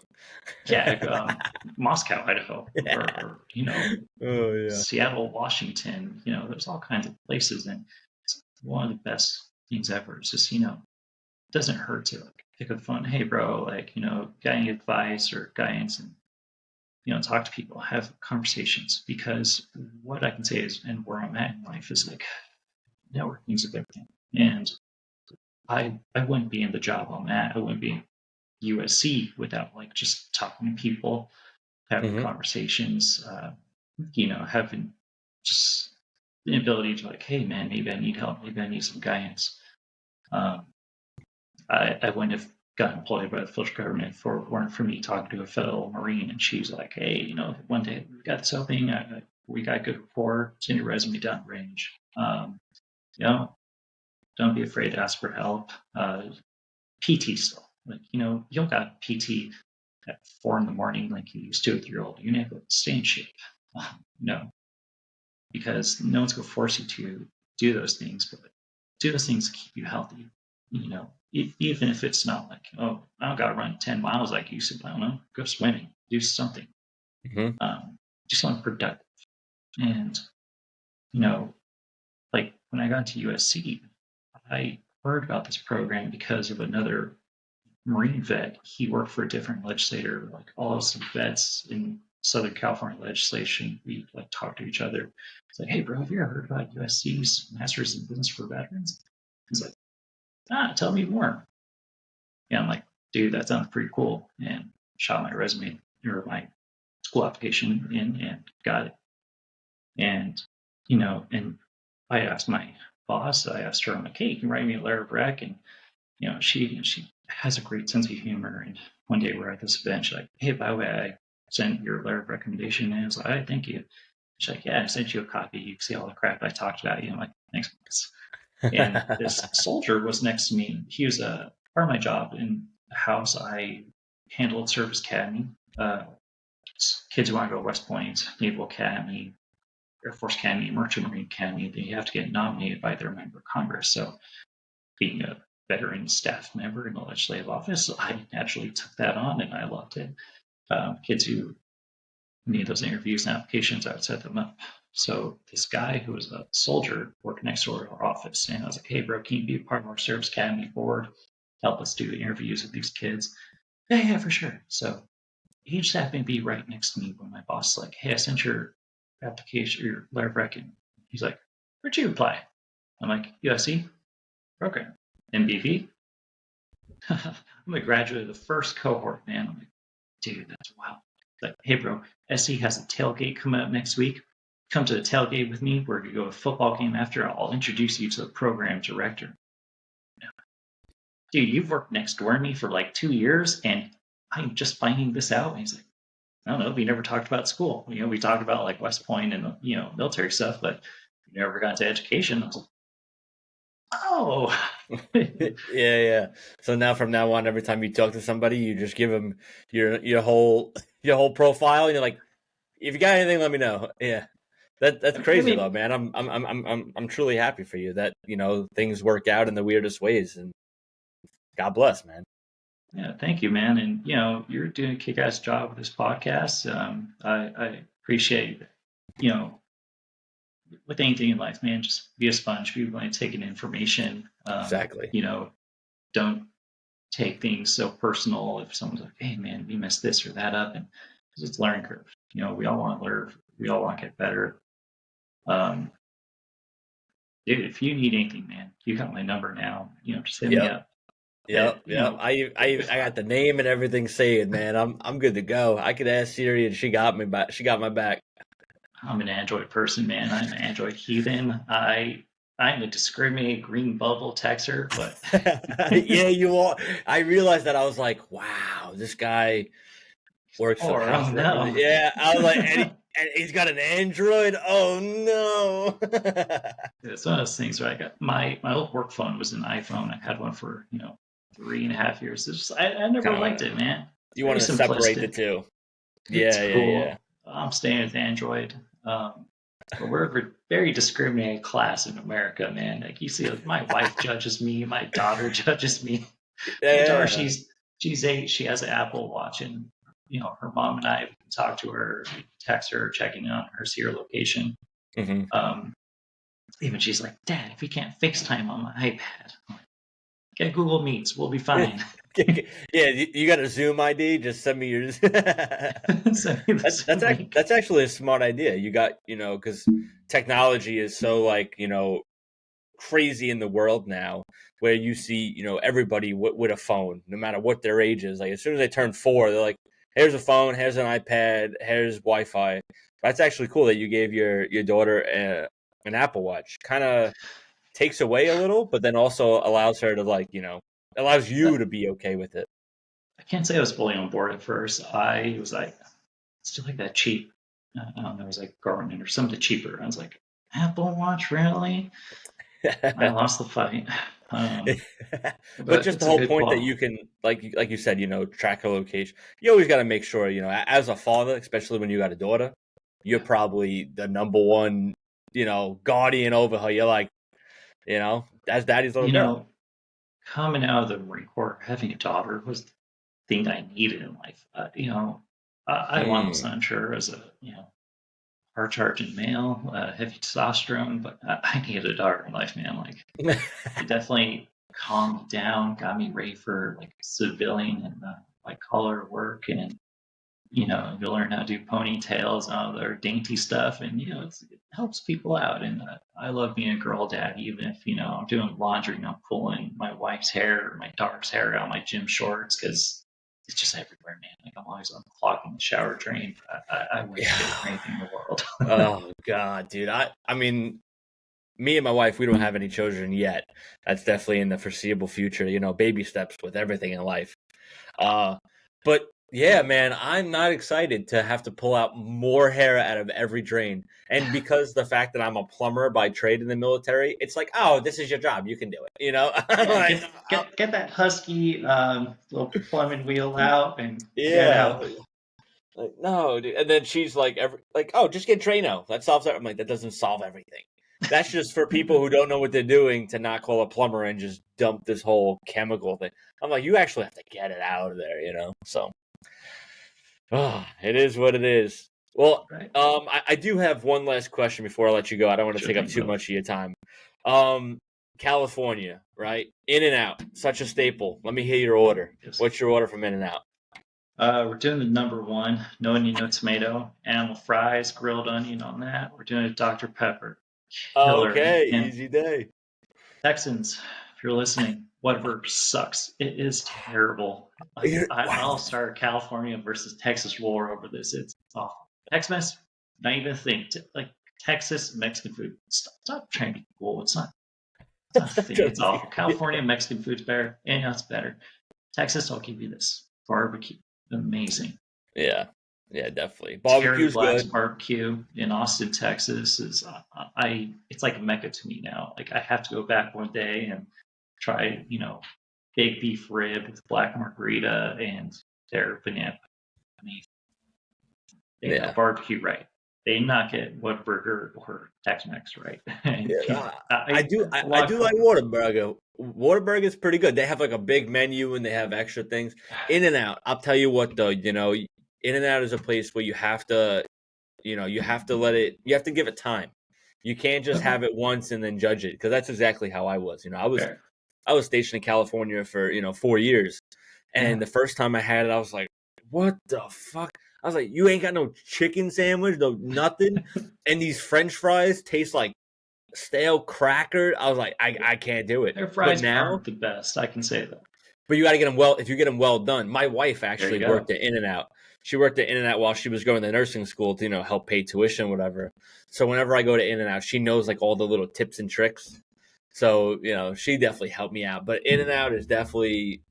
yeah, Moscow, Idaho, or Oh yeah. Seattle, Washington. There's all kinds of places, and it's one of the best things ever. It's just it doesn't hurt to like pick up the phone. Hey, bro, like got any advice or guidance, and talk to people, have conversations. Because what I can say is, and where I'm at in life is like networking is a big thing, and I wouldn't be in the job I'm at. I wouldn't be in USC without like just talking to people, having conversations, having just the ability to like, hey man, maybe I need help, maybe I need some guidance. I wouldn't have got employed by the federal government if it weren't for me talking to a fellow Marine, and she's like, hey, one day we got this opening, we got good rapport, send your resume down range. Don't be afraid to ask for help. PT still, like, you don't got PT at 4 a.m. like you used to with your old. You have to stay in shape. Because no one's going to force you to do those things, but do those things to keep you healthy. Even if it's not like, oh, I don't got to run 10 miles like you used to, but I don't know, go swimming, do something, do something productive. And, like when I got to USC, I heard about this program because of another Marine vet. He worked for a different legislator, like all of some vets in Southern California legislation. We like talk to each other. It's like, hey, bro, have you ever heard about USC's Masters in Business for Veterans? He's like, tell me more. Yeah, I'm like, dude, that sounds pretty cool. And shot my resume or my school application in and got it. And, and I asked my boss, I asked her, I'm like, hey, can you write me a letter of rec? And, she has a great sense of humor. And one day we're at this event, she's like, hey, by the way, I sent your letter of recommendation. And I was like, all right, thank you. She's like, yeah, I sent you a copy. You can see all the crap I talked about you. I'm like, thanks. And this soldier was next to me. He was a part of my job in the house. I handled Service Academy. Kids who want to go to West Point, Naval Academy, Air Force Academy, Merchant Marine Academy, they have to get nominated by their member of Congress. So being a veteran staff member in the legislative office, I naturally took that on and I loved it. Kids who need those interviews and applications, I would set them up. So this guy who was a soldier worked next door to our office, and I was like, hey, bro, can you be a part of our Service Academy board? Help us do interviews with these kids. Yeah, for sure. So he just happened to be right next to me when my boss was like, hey, I sent your application, your letter of rec. He's like, where'd you apply? I'm like, USC program, MBV. I'm a graduate of the first cohort, man. I'm like, dude, that's wild. Like, hey, bro, SC has a tailgate coming up next week. Come to the tailgate with me. We're going to go to a football game after. I'll introduce you to the program director. Dude, you've worked next door to me for like 2 years, and I'm just finding this out. And he's like, I don't know. We never talked about school. We talked about like West Point and, military stuff, but we never got into education. I was like, oh. Yeah. So now, from now on, every time you talk to somebody, you just give them your whole profile, and you're like, if you got anything, let me know. Yeah, that's crazy though, man. I'm truly happy for you that things work out in the weirdest ways, and God bless, man. Yeah, thank you, man. And you're doing a kick-ass job with this podcast. I appreciate, with anything in life, man, just be a sponge. Be willing to take in information. Exactly. Don't take things so personal. If someone's like, "Hey, man, we messed this or that up," and it's a learning curve. We all want to learn. We all want to get better. Um, Dude, if you need anything, man, you got my number now. Just hit me Yep. up. Yep, You yep. know, I got the name and everything saved, man. I'm good to go. I could ask Siri and she got me back. She got my back. I'm an Android person, man. I'm an Android heathen. I'm a discriminating green bubble texter, but Yeah, you are. I realized that I was like, wow, this guy works for the or house oh representative. no. Yeah, I was like, and he's got an Android. Oh no. It's one of those things where I got my old work phone was an iPhone. I had one for 3.5 years. I never Kind of liked want it, man. It's you very wanted to separate the simplistic. two. It's Yeah, yeah, yeah. cool. I'm staying with Android. But we're a very discriminated class in America, man. Like you see, like, my wife judges me, my daughter judges me. My daughter, Yeah. she's 8. She has an Apple Watch, and her mom and I talk to her, text her, checking on her, see her location. Hmm. Um, Even she's like, Dad, if you can't FaceTime on my iPad, I'm like, get Google Meets, we'll be fine. Yeah, you got a Zoom ID? Just send me yours. Send me the Zoom link. That's actually a smart idea. You got, because technology is so like, crazy in the world now, where you see, everybody with a phone, no matter what their age is. Like as soon as they turn 4, they're like, here's a phone, here's an iPad, here's Wi-Fi. That's actually cool that you gave your daughter an Apple Watch. Kind of takes away a little, but then also allows her to like, allows Uh, you to be okay with it. I can't say I was fully on board at first. I was like, still like that cheap. I don't know, it was like Garmin or something cheaper. I was like, Apple Watch, really? I lost the fight. But But just the it's a whole good point that call. you can, like you said, track her location. You always got to make sure, as a father, especially when you got a daughter, you're probably the number one, guardian over her. You're like, that's daddy's little You girl. know, Coming out of the Marine Corps, having a daughter was the thing I needed in life. I want was Mm. unsure as a hard charging male, heavy testosterone, but I needed a daughter in life, man. Like it definitely calmed me down, got me ready for like civilian and white collar work, and you learn how to do ponytails and all their dainty stuff, and it helps people out. And I love being a girl dad, even if I'm doing laundry and I'm pulling my wife's hair or my daughter's hair out of my gym shorts because it's just everywhere, man. Like I'm always unclogging the shower drain. I wouldn't trade it for Yeah. anything in the world. Oh God, dude. I mean, me and my wife, we don't have any children yet. That's definitely in the foreseeable future. Baby steps with everything in life. But yeah, man, I'm not excited to have to pull out more hair out of every drain. And because the fact that I'm a plumber by trade in the military, it's like, oh, this is your job. You can do it. I'm Yeah, like, get that husky little plumbing wheel out and get yeah. out. Like, no, dude. And then she's like, oh, just get Drano. That solves it. I'm like, that doesn't solve everything. That's just for people who don't know what they're doing to not call a plumber and just dump this whole chemical thing. I'm like, you actually have to get it out of there. So, it is what it is. Well, Right? I do have one last question before I let you go. I don't want to Sure take up thing, too brother. much of your time. Um, California, right? In and Out, such a staple. Let me hear your order. Yes. What's your order from In and Out? We're doing the number one, no onion, no tomato, animal fries, grilled onion on that. We're doing a Dr. Pepper. Killer, man. Okay, And easy day. Texans, if you're listening, whatever sucks. It is terrible. Like Wow. I'll start California versus Texas war over this. It's awful. Tex-Mex, not even a thing. Like Texas Mexican food. Stop trying to be cool. It's not a thing. It's awful. California Mexican food's better. And it's better. Texas, I'll give you this. Barbecue. Amazing. Yeah, yeah, definitely. Terry Barbecue's Black's good. barbecue in Austin, Texas is it's like a mecca to me now. Like I have to go back one day and try, big beef rib with black margarita and their banana. I mean, they got Yeah, barbecue right. They not get Whataburger or Tex-Mex right. And yeah. I I do. a I lot do like Whataburger. Whataburger's pretty good. They have like a big menu and they have extra things. In and Out. I'll tell you what though. In and Out is a place where you have to. You have to let it. You have to give it time. You can't just okay, have it once and then judge it because that's exactly how I was. fair. I was stationed in California for 4 years, Yeah. and the first time I had it, I was like, "What the fuck?" I was like, you ain't got no chicken sandwich, no nothing, and these French fries taste like stale cracker. I was like, I can't do it. Their But fries now, aren't the best. I can say that. but you got to get them well. If you get them well done, my wife There you actually go. worked at In-N-Out. She worked at In-N-Out while she was going to nursing school to help pay tuition, whatever. So whenever I go to In-N-Out, she knows like all the little tips and tricks. So she definitely helped me out. But In-N-Out is definitely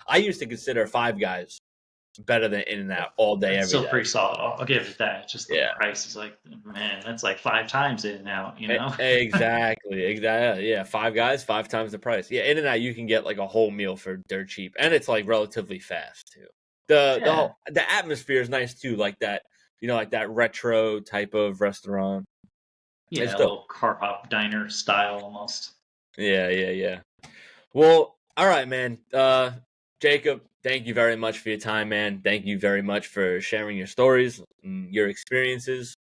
I used to consider Five Guys better than In-N-Out all day, That's every still day. pretty solid. I'll give it that. Just the Yeah. price is like, man, that's like 5 times in and out, Exactly. Yeah, Five Guys, 5 times the price. Yeah, In-N-Out you can get like a whole meal for dirt cheap, and it's like relatively fast too. The atmosphere is nice too, like that, like that retro type of restaurant. Yeah, It's a dope. little car hop diner style almost. Yeah. Well, all right, man. Jacob, thank you very much for your time, man. Thank you very much for sharing your stories and your experiences.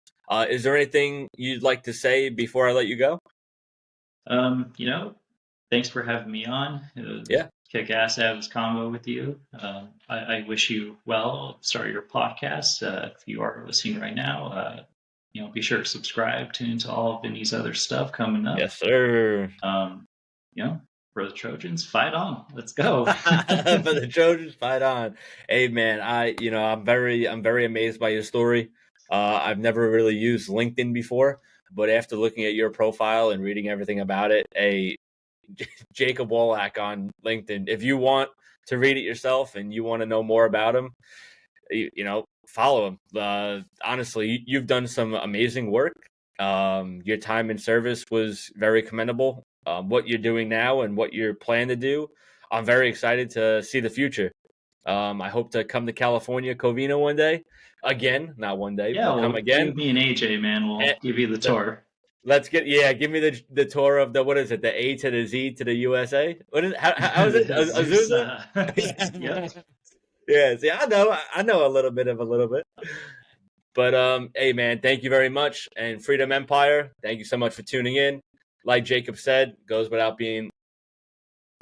Is there anything you'd like to say before I let you go? Thanks for having me on. It was Yeah. kick ass to have this convo with you. I wish you well. Start your podcast. If you are listening right now, be sure to subscribe, tune into all of Vinny's other stuff coming up. Yes, sir. For the Trojans, fight on. Let's go. For the Trojans, fight on. Hey, man, I'm very amazed by your story. I've never really used LinkedIn before, but after looking at your profile and reading everything about it, Jacob Wallach on LinkedIn. If you want to read it yourself and you want to know more about him, follow him. Honestly, you've done some amazing work. Your time in service was very commendable. What you're doing now and what you're planning to do, I'm very excited to see the future. I hope to come to California, Covina one day. Again, not one day, but come again. You, me and AJ, man, we'll give you the tour. Let's give me the tour of the, what is it, the A to the Z to the USA? What is it? How is it? Azusa? Yep. Yeah, see, I know a little bit. But hey man, thank you very much. And Freedom Empire, thank you so much for tuning in. Like Jacob said, goes without being,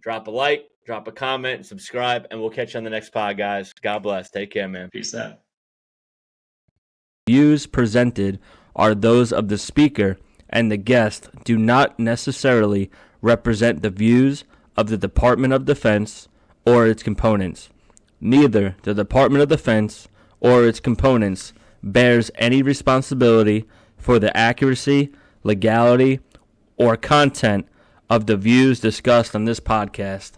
drop a like, drop a comment, subscribe, and we'll catch you on the next pod, guys. God bless. Take care, man. Peace out. Views presented are those of the speaker, and the guest do not necessarily represent the views of the Department of Defense or its components. Neither the Department of Defense or its components bears any responsibility for the accuracy, legality, or content of the views discussed on this podcast.